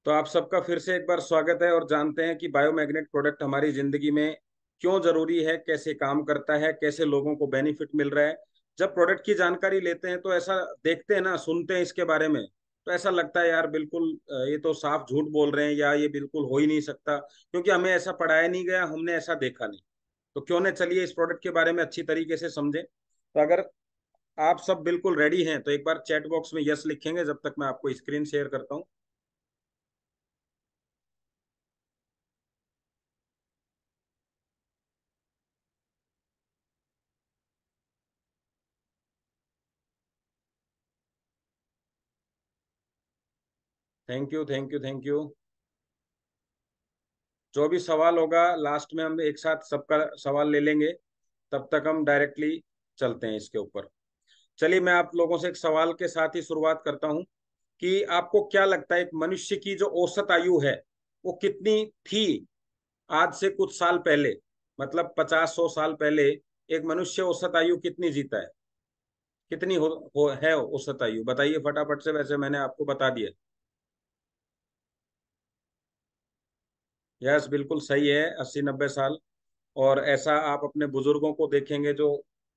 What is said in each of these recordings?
तो आप सबका फिर से एक बार स्वागत है और जानते हैं कि बायोमैग्नेट प्रोडक्ट हमारी जिंदगी में क्यों जरूरी है, कैसे काम करता है, कैसे लोगों को बेनिफिट मिल रहा है। जब प्रोडक्ट की जानकारी लेते हैं तो ऐसा देखते हैं ना, सुनते हैं इसके बारे में, तो ऐसा लगता है यार बिल्कुल ये तो साफ झूठ बोल रहे हैं या ये बिल्कुल हो ही नहीं सकता, क्योंकि हमें ऐसा पढ़ाया नहीं गया, हमने ऐसा देखा नहीं। तो क्यों न चलिए इस प्रोडक्ट के बारे में अच्छी तरीके से समझें। तो अगर आप सब बिल्कुल रेडी हैं तो एक बार चैट बॉक्स में यस लिखेंगे जब तक मैं आपको स्क्रीन शेयर करता हूँ। Thank you, thank you, thank you. जो भी सवाल होगा लास्ट में हम एक साथ सबका सवाल ले लेंगे। तब तक हम डायरेक्टली चलते हैं इसके ऊपर। चलिए मैं आप लोगों से एक सवाल के साथ ही शुरुआत करता हूं कि आपको क्या लगता है एक मनुष्य की जो औसत आयु है वो कितनी थी आज से कुछ साल पहले? मतलब 50-100 साल पहले एक मनुष्य औसत आयु कितनी जीता है? कितनी है औसत आयु, बताइए फटाफट से। वैसे मैंने आपको बता दिया। यस, बिल्कुल सही है, 80-90 साल। और ऐसा आप अपने बुजुर्गों को देखेंगे जो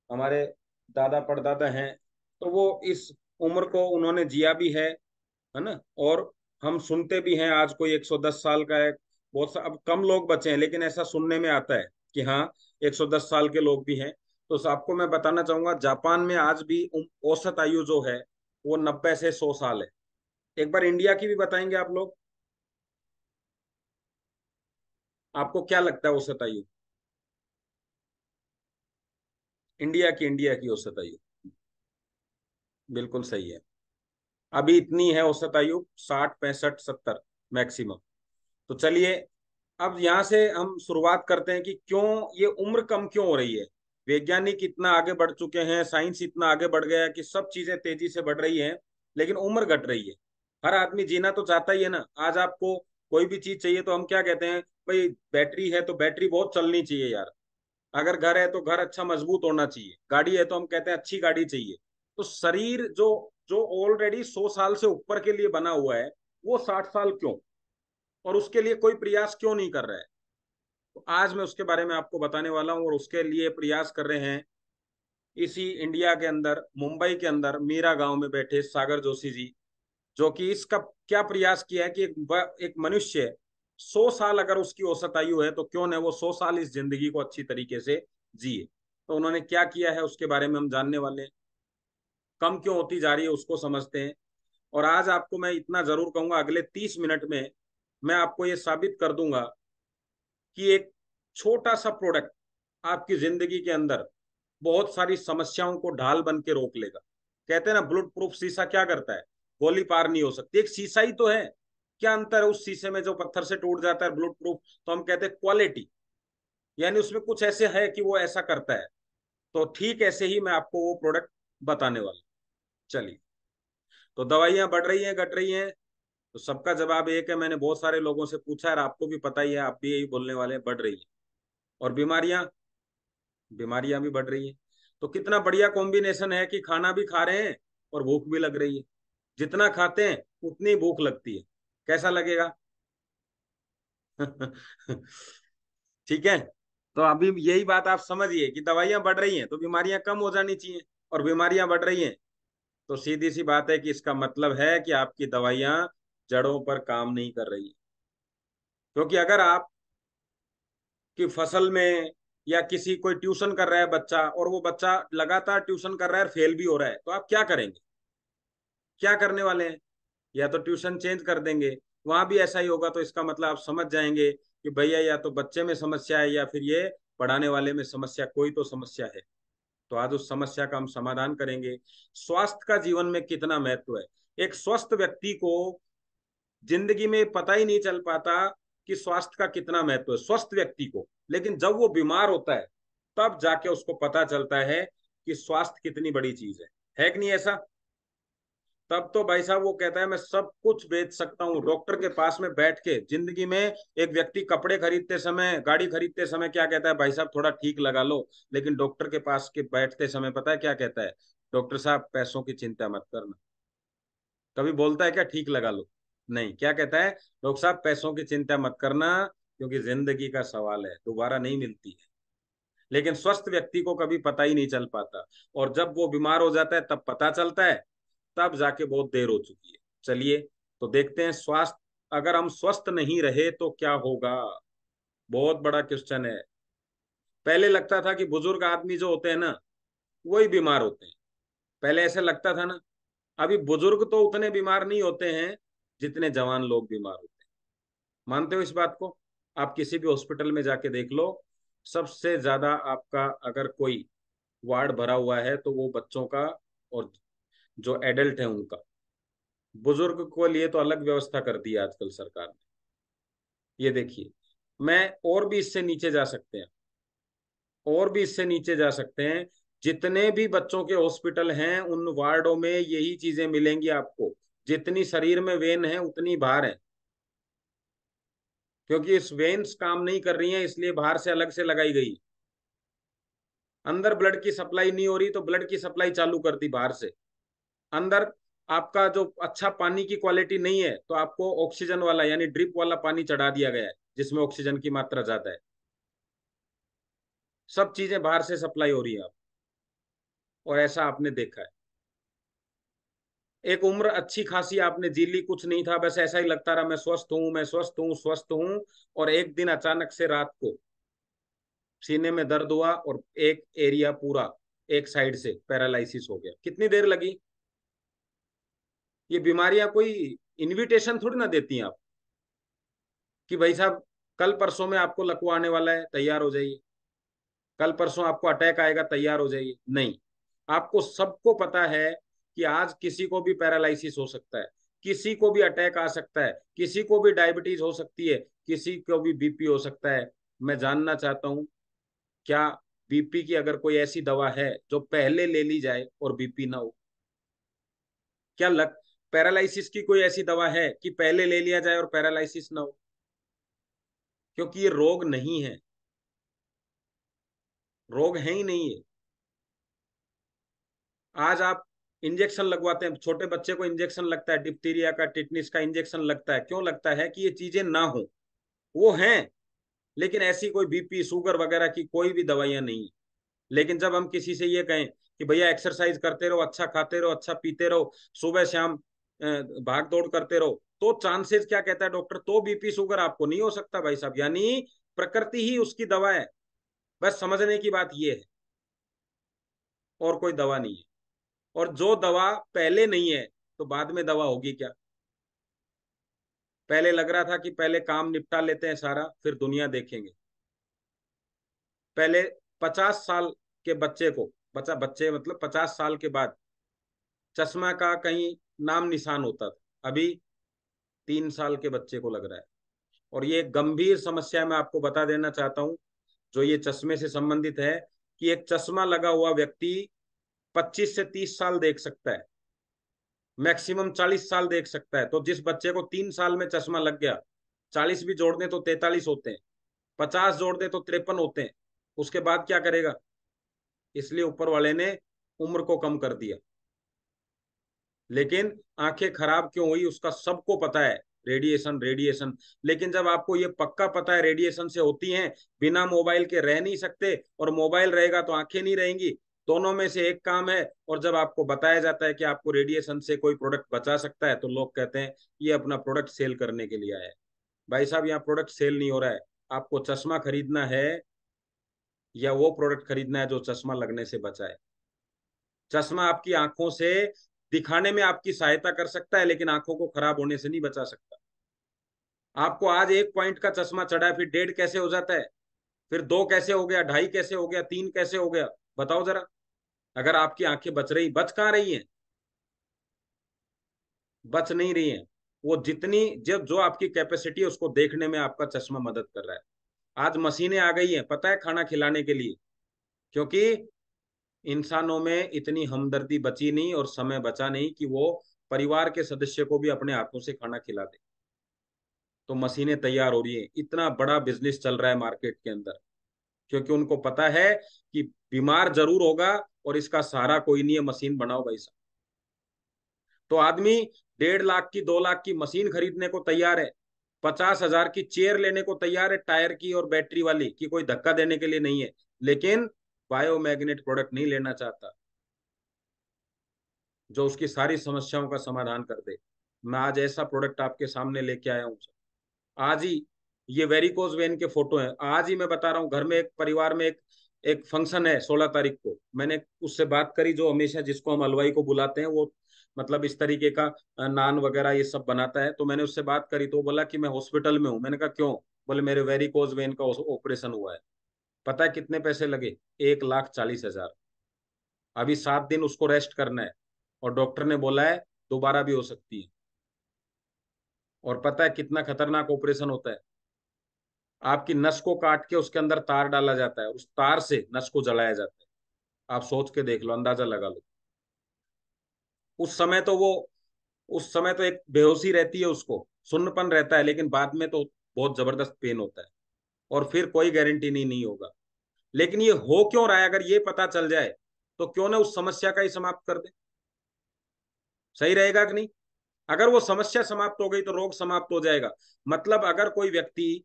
हमारे दादा परदादा हैं, तो वो इस उम्र को उन्होंने जिया भी है ना। और हम सुनते भी हैं आज कोई 110 साल का है। बहुत सा अब कम लोग बचे हैं, लेकिन ऐसा सुनने में आता है कि हाँ, 110 साल के लोग भी हैं। तो आपको मैं बताना चाहूंगा, जापान में आज भी औसत आयु जो है वो 90 से 100 साल है। एक बार इंडिया की भी बताएंगे आप लोग। आपको क्या लगता है औसत आयु इंडिया की औसत आयु? बिल्कुल सही है। अभी इतनी है औसत आयु, 60, 65, 70 मैक्सिमम। तो चलिए अब यहाँ से हम शुरुआत करते हैं कि क्यों ये उम्र कम क्यों हो रही है। वैज्ञानिक इतना आगे बढ़ चुके हैं, साइंस इतना आगे बढ़ गया है कि सब चीजें तेजी से बढ़ रही हैं, लेकिन उम्र घट रही है। हर आदमी जीना तो चाहता ही है ना। आज आपको कोई भी चीज चाहिए तो हम क्या कहते हैं, भाई बैटरी है तो बैटरी बहुत चलनी चाहिए यार। अगर घर है तो घर अच्छा मजबूत होना चाहिए, गाड़ी है तो हम कहते हैं अच्छी गाड़ी चाहिए। तो शरीर जो जो ऑलरेडी 100 साल से ऊपर के लिए बना हुआ है, वो 60 साल क्यों, और उसके लिए कोई प्रयास क्यों नहीं कर रहा है? तो आज मैं उसके बारे में आपको बताने वाला हूँ। और उसके लिए प्रयास कर रहे हैं इसी इंडिया के अंदर, मुंबई के अंदर मीरा गांव में बैठे सागर जोशी जी, जो कि इसका क्या प्रयास किया है कि एक मनुष्य 100 साल अगर उसकी औसत आयु है तो क्यों न वो 100 साल इस जिंदगी को अच्छी तरीके से जिए। तो उन्होंने क्या किया है उसके बारे में हम जानने वाले हैं। कम क्यों होती जा रही है उसको समझते हैं। और आज आपको मैं इतना जरूर कहूंगा, अगले 30 मिनट में मैं आपको ये साबित कर दूंगा कि एक छोटा सा प्रोडक्ट आपकी जिंदगी के अंदर बहुत सारी समस्याओं को ढाल बन के रोक लेगा। कहते हैं ना, बुलेट प्रूफ शीशा क्या करता है? गोली पार नहीं हो सकती, एक शीशा ही तो है। क्या अंतर है उस शीशे में जो पत्थर से टूट जाता है बुलेट प्रूफ? तो हम कहते हैं क्वालिटी, यानी उसमें कुछ ऐसे है कि वो ऐसा करता है। तो ठीक ऐसे ही मैं आपको वो प्रोडक्ट बताने वाला हूं। चलिए, तो दवाइयां बढ़ रही हैं घट रही हैं? तो सबका जवाब एक है, मैंने बहुत सारे लोगों से पूछा है, आपको भी पता ही है, आप भी यही बोलने वाले हैं, बढ़ रही है। और बीमारियां बीमारियां भी बढ़ रही हैं। तो कितना बढ़िया कॉम्बिनेशन है कि खाना भी खा रहे हैं और भूख भी लग रही है। जितना खाते हैं उतनी भूख लगती है। कैसा लगेगा? ठीक है। तो अभी यही बात आप समझिए कि दवाइयां बढ़ रही हैं तो बीमारियां कम हो जानी चाहिए, और बीमारियां बढ़ रही हैं तो सीधी सी बात है कि इसका मतलब है कि आपकी दवाइयां जड़ों पर काम नहीं कर रही। क्योंकि अगर आप कि फसल में या किसी कोई ट्यूशन कर रहा है बच्चा, और वो बच्चा लगातार ट्यूशन कर रहा है, फेल भी हो रहा है, तो आप क्या करेंगे? क्या करने वाले हैं? या तो ट्यूशन चेंज कर देंगे, वहां भी ऐसा ही होगा। तो इसका मतलब आप समझ जाएंगे कि भैया या तो बच्चे में समस्या है या फिर ये पढ़ाने वाले में समस्या, कोई तो समस्या है। तो आज उस समस्या का हम समाधान करेंगे। स्वास्थ्य का जीवन में कितना महत्व है। एक स्वस्थ व्यक्ति को जिंदगी में पता ही नहीं चल पाता कि स्वास्थ्य का कितना महत्व है स्वस्थ व्यक्ति को, लेकिन जब वो बीमार होता है तब जाके उसको पता चलता है कि स्वास्थ्य कितनी बड़ी चीज है कि नहीं ऐसा? तब तो भाई साहब वो कहता है मैं सब कुछ बेच सकता हूँ। डॉक्टर के पास में बैठ के जिंदगी में एक व्यक्ति कपड़े खरीदते समय, गाड़ी खरीदते समय क्या कहता है? भाई साहब थोड़ा ठीक लगा लो। लेकिन डॉक्टर के पास के बैठते समय पता है क्या कहता है? डॉक्टर साहब पैसों की चिंता मत करना। कभी बोलता है क्या ठीक लगा लो? नहीं, क्या कहता है डॉक्टर साहब, पैसों की चिंता मत करना, क्योंकि जिंदगी का सवाल है, दोबारा नहीं मिलती है। लेकिन स्वस्थ व्यक्ति को कभी पता ही नहीं चल पाता, और जब वो बीमार हो जाता है तब पता चलता है, तब जाके बहुत देर हो चुकी है। चलिए, तो देखते हैं स्वास्थ्य, अगर हम स्वस्थ नहीं रहे तो क्या होगा। बहुत बड़ा क्वेश्चन है। पहले लगता था कि बुजुर्ग आदमी जो होते हैं ना, वही बीमार होते हैं, पहले ऐसे लगता था ना। अभी बुजुर्ग तो उतने बीमार नहीं होते हैं जितने जवान लोग बीमार होते हैं। मानते हो इस बात को? आप किसी भी हॉस्पिटल में जाके देख लो, सबसे ज्यादा आपका अगर कोई वार्ड भरा हुआ है तो वो बच्चों का, और जो एडल्ट है उनका। बुजुर्ग को लिए तो अलग व्यवस्था कर दी है आजकल सरकार ने। ये देखिए, मैं और भी इससे नीचे जा सकते हैं, और भी इससे नीचे जा सकते हैं। जितने भी बच्चों के हॉस्पिटल हैं उन वार्डों में यही चीजें मिलेंगी आपको। जितनी शरीर में वेन है उतनी बाहर है, क्योंकि इस वेन्स काम नहीं कर रही हैं, इसलिए बाहर से अलग से लगाई गई। अंदर ब्लड की सप्लाई नहीं हो रही तो ब्लड की सप्लाई चालू कर दी बाहर से। अंदर आपका जो अच्छा पानी की क्वालिटी नहीं है तो आपको ऑक्सीजन वाला यानी ड्रिप वाला पानी चढ़ा दिया गया है, जिसमें ऑक्सीजन की मात्रा ज्यादा है। सब चीजें बाहर से सप्लाई हो रही है आप, और ऐसा आपने देखा है। एक उम्र अच्छी खासी आपने जी ली, कुछ नहीं था, बस ऐसा ही लगता रहा मैं स्वस्थ हूं, मैं स्वस्थ हूं, स्वस्थ हूं। और एक दिन अचानक से रात को सीने में दर्द हुआ और एक एरिया पूरा, एक साइड से पैरालिसिस हो गया। कितनी देर लगी? ये बीमारियां कोई इनविटेशन थोड़ी ना देती हैं आप, कि भाई साहब कल परसों में आपको लकवा आने वाला है, तैयार हो जाइए। कल परसों आपको अटैक आएगा, तैयार हो जाइए। नहीं, आपको सबको पता है कि आज किसी को भी पैरालिसिस हो सकता है, किसी को भी अटैक आ सकता है, किसी को भी डायबिटीज हो सकती है, किसी को भी बीपी हो सकता है। मैं जानना चाहता हूं, क्या बीपी की अगर कोई ऐसी दवा है जो पहले ले ली जाए और बीपी ना हो? क्या लग पैरालिसिस की कोई ऐसी दवा है कि पहले ले लिया जाए और पैरालिसिस ना हो? क्योंकि ये रोग नहीं है, रोग है ही नहीं है। आज आप इंजेक्शन लगवाते हैं, छोटे बच्चे को इंजेक्शन लगता है, डिप्थीरिया का, टिटनिस का इंजेक्शन लगता है। क्यों लगता है? कि ये चीजें ना हो। वो हैं, लेकिन ऐसी कोई बीपी शुगर वगैरह की कोई भी दवाइयां नहीं है। लेकिन जब हम किसी से ये कहें कि भैया एक्सरसाइज करते रहो, अच्छा खाते रहो, अच्छा पीते रहो, सुबह शाम भाग दौड़ करते रहो, तो चांसेस, क्या कहता है डॉक्टर, तो बीपी शुगर आपको नहीं हो सकता भाई साहब। यानी प्रकृति ही उसकी दवा है। बस समझने की बात ये है, और कोई दवा नहीं है। और जो दवा पहले नहीं है तो बाद में दवा होगी क्या? पहले लग रहा था कि पहले काम निपटा लेते हैं सारा, फिर दुनिया देखेंगे। पहले 50 साल के बच्चे को, बच्चा बच्चे मतलब 50 साल के बाद चश्मा का कहीं नाम निशान होता था, अभी 3 साल के बच्चे को लग रहा है। और ये एक गंभीर समस्या मैं आपको बता देना चाहता हूँ, जो ये चश्मे से संबंधित है, कि एक चश्मा लगा हुआ व्यक्ति 25 से 30 साल देख सकता है, मैक्सिमम 40 साल देख सकता है। तो जिस बच्चे को 3 साल में चश्मा लग गया, 40 भी जोड़ दें तो 43 होते हैं, 50 जोड़ दें तो 53 होते हैं। उसके बाद क्या करेगा? इसलिए ऊपर वाले ने उम्र को कम कर दिया। लेकिन आंखें खराब क्यों हुई उसका सबको पता है, रेडिएशन, रेडिएशन। लेकिन जब आपको ये पक्का पता है रेडिएशन से होती हैं, बिना मोबाइल के रह नहीं सकते, और मोबाइल रहेगा तो आंखें नहीं रहेंगी, दोनों में से एक काम है। और जब आपको बताया जाता है कि आपको रेडिएशन से कोई प्रोडक्ट बचा सकता है, तो लोग कहते हैं ये अपना प्रोडक्ट सेल करने के लिए आया है। भाई साहब, यहाँ प्रोडक्ट सेल नहीं हो रहा है। आपको चश्मा खरीदना है, या वो प्रोडक्ट खरीदना है जो चश्मा लगने से बचाए? चश्मा आपकी आंखों से दिखाने में आपकी सहायता कर सकता है, लेकिन आंखों को खराब होने से नहीं बचा सकता। आपको आज 1 पॉइंट का चश्मा चढ़ा है, फिर 1.5 कैसे हो जाता है, फिर 2 कैसे हो गया, 2.5 कैसे हो गया, 3 कैसे हो गया? बताओ जरा। अगर आपकी आंखें बच रही, बच कहाँ रही हैं? बच नहीं रही हैं। वो जितनी जब जो आपकी कैपेसिटी है उसको देखने में आपका चश्मा मदद कर रहा है। आज मशीनें आ गई हैं, पता है, खाना खिलाने के लिए, क्योंकि इंसानों में इतनी हमदर्दी बची नहीं और समय बचा नहीं कि वो परिवार के सदस्य को भी अपने हाथों से खाना खिला दे। तो मशीनें तैयार हो रही हैं, इतना बड़ा बिजनेस चल रहा है मार्केट के अंदर, क्योंकि उनको पता है कि बीमार जरूर होगा और इसका सहारा कोई नहीं है, मशीन बनाओ भाई साहब। तो आदमी 1.5 लाख की 2 लाख की मशीन खरीदने को तैयार है, 50,000 की चेयर लेने को तैयार है, टायर की और बैटरी वाली, कि कोई धक्का देने के लिए नहीं है, लेकिन बायोमैग्नेट प्रोडक्ट नहीं लेना चाहता जो उसकी सारी समस्याओं का समाधान कर दे। मैं आज ऐसा प्रोडक्ट आपके सामने लेके आया हूँ। आज ही ये वेरिकोज वेन के फोटो हैं, आज ही मैं बता रहा हूँ। घर में एक परिवार में एक एक फंक्शन है 16 तारीख को। मैंने उससे बात करी, जो हमेशा जिसको हम हलवाई को बुलाते हैं, वो मतलब इस तरीके का नान वगैरह ये सब बनाता है। तो मैंने उससे बात करी तो वो बोला कि मैं हॉस्पिटल में हूँ। मैंने कहा क्यों? बोले मेरे वेरिकोज वेन का ऑपरेशन हुआ है। पता है कितने पैसे लगे? 1,40,000। अभी 7 दिन उसको रेस्ट करना है, और डॉक्टर ने बोला है दोबारा भी हो सकती है। और पता है कितना खतरनाक ऑपरेशन होता है? आपकी नस को काट के उसके अंदर तार डाला जाता है, उस तार से नस को जलाया जाता है। आप सोच के देख लो, अंदाजा लगा लो। उस समय तो वो उस समय तो एक बेहोशी रहती है, उसको सुन्नपन रहता है, लेकिन बाद में तो बहुत जबरदस्त पेन होता है, और फिर कोई गारंटी नहीं होगा। लेकिन ये हो क्यों रहा है, अगर ये पता चल जाए तो क्यों ना उस समस्या का ही समाप्त कर दे। सही रहेगा कि नहीं? अगर वो समस्या समाप्त हो गई तो रोग समाप्त हो जाएगा। मतलब अगर कोई व्यक्ति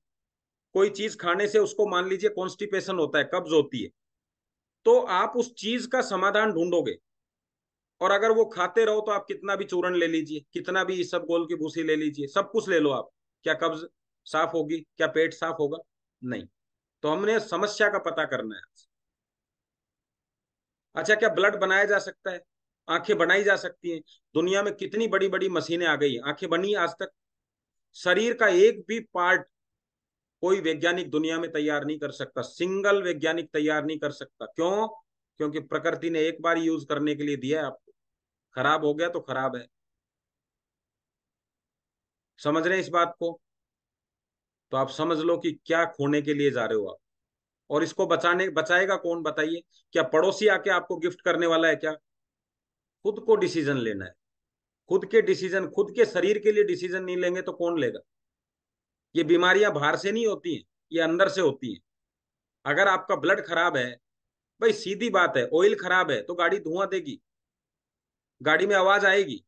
कोई चीज खाने से उसको मान लीजिए कॉन्स्टिपेशन होता है, कब्ज होती है, तो आप उस चीज का समाधान ढूंढोगे। और अगर वो खाते रहो तो आप कितना भी चूर्ण ले लीजिए, कितना भी सब गोल की भूसी ले लीजिए, सब कुछ ले लो आप, क्या कब्ज साफ होगी? क्या पेट साफ होगा? नहीं। तो हमने समस्या का पता करना है। अच्छा, क्या ब्लड बनाया जा सकता है? आंखें बनाई जा सकती हैं। दुनिया में कितनी बड़ी बड़ी मशीनें आ गई, आंखें बनी आज तक? शरीर का एक भी पार्ट कोई वैज्ञानिक दुनिया में तैयार नहीं कर सकता, सिंगल वैज्ञानिक तैयार नहीं कर सकता। क्यों? क्योंकि प्रकृति ने एक बार यूज करने के लिए दिया है आपको। खराब हो गया तो खराब है। समझ रहे हैं इस बात को? तो आप समझ लो कि क्या खोने के लिए जा रहे हो आप। और इसको बचाएगा कौन, बताइए? क्या पड़ोसी आके आपको गिफ्ट करने वाला है क्या? खुद को डिसीजन लेना है। खुद के डिसीजन, खुद के शरीर के लिए डिसीजन नहीं लेंगे तो कौन लेगा? ये बीमारियां बाहर से नहीं होती हैं, ये अंदर से होती हैं। अगर आपका ब्लड खराब है, भाई सीधी बात है, ऑयल खराब है तो गाड़ी धुआं देगी, गाड़ी में आवाज आएगी,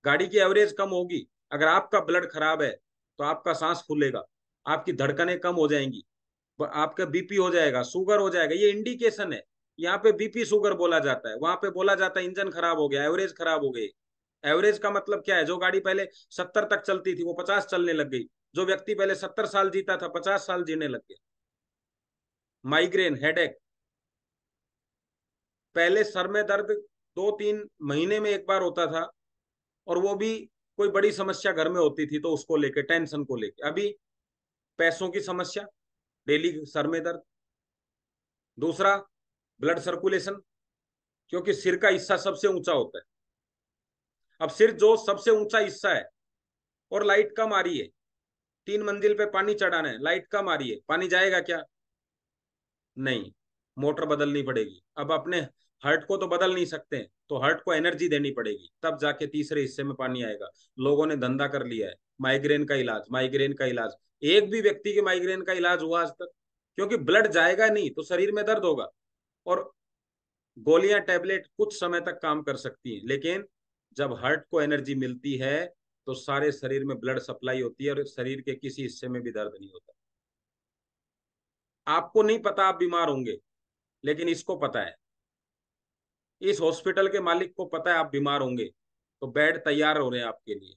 गाड़ी की एवरेज कम होगी। अगर आपका ब्लड खराब है तो आपका सांस फूलेगा, आपकी धड़कनें कम हो जाएंगी, आपका बीपी हो जाएगा, शुगर हो जाएगा। ये इंडिकेशन है। यहाँ पे बीपी शुगर बोला जाता है, वहां पे बोला जाता है इंजन खराब हो गया, एवरेज खराब हो गई। एवरेज का मतलब क्या है? जो गाड़ी पहले 70 तक चलती थी वो 50 चलने लग गई। जो व्यक्ति पहले 70 साल जीता था 50 साल जीने लग गया। माइग्रेन, हेडेक, पहले सर में दर्द 2-3 महीने में एक बार होता था, और वो भी कोई बड़ी समस्या घर में होती थी तो उसको लेके, टेंशन को लेके। अभी पैसों की समस्या, डेली सर में दर्द। दूसरा, ब्लड सर्कुलेशन, क्योंकि सिर का हिस्सा सबसे ऊंचा होता है। अब सिर जो सबसे ऊंचा हिस्सा है, और लाइट कम आ रही है, 3 मंजिल पे पानी चढ़ाना है, लाइट कम आ रही है, पानी जाएगा क्या? नहीं। मोटर बदलनी पड़ेगी। अब अपने हर्ट को तो बदल नहीं सकते, तो हर्ट को एनर्जी देनी पड़ेगी, तब जाके तीसरे हिस्से में पानी आएगा। लोगों ने धंधा कर लिया है माइग्रेन का इलाज, माइग्रेन का इलाज। एक भी व्यक्ति के माइग्रेन का इलाज हुआ आज तक? क्योंकि ब्लड जाएगा नहीं तो शरीर में दर्द होगा। और गोलियां, टैबलेट कुछ समय तक काम कर सकती हैं, लेकिन जब हार्ट को एनर्जी मिलती है तो सारे शरीर में ब्लड सप्लाई होती है, और शरीर के किसी हिस्से में भी दर्द नहीं होता। आपको नहीं पता आप बीमार होंगे, लेकिन इसको पता है, इस हॉस्पिटल के मालिक को पता है आप बीमार होंगे, तो बेड तैयार हो रहे हैं आपके लिए।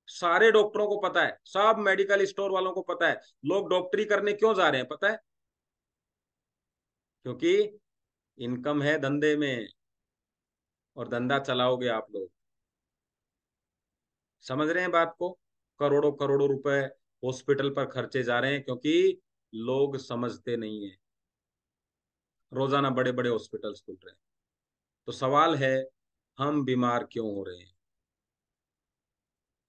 सारे डॉक्टरों को पता है, सब मेडिकल स्टोर वालों को पता है। लोग डॉक्टरी करने क्यों जा रहे हैं पता है? क्योंकि इनकम है धंधे में, और धंधा चलाओगे आप लोग। समझ रहे हैं बात को? करोड़ों करोड़ों रुपए हॉस्पिटल पर खर्चे जा रहे हैं, क्योंकि लोग समझते नहीं है। रोजाना बड़े बड़े हॉस्पिटल्स खुल रहे हैं। तो सवाल है, हम बीमार क्यों हो रहे हैं?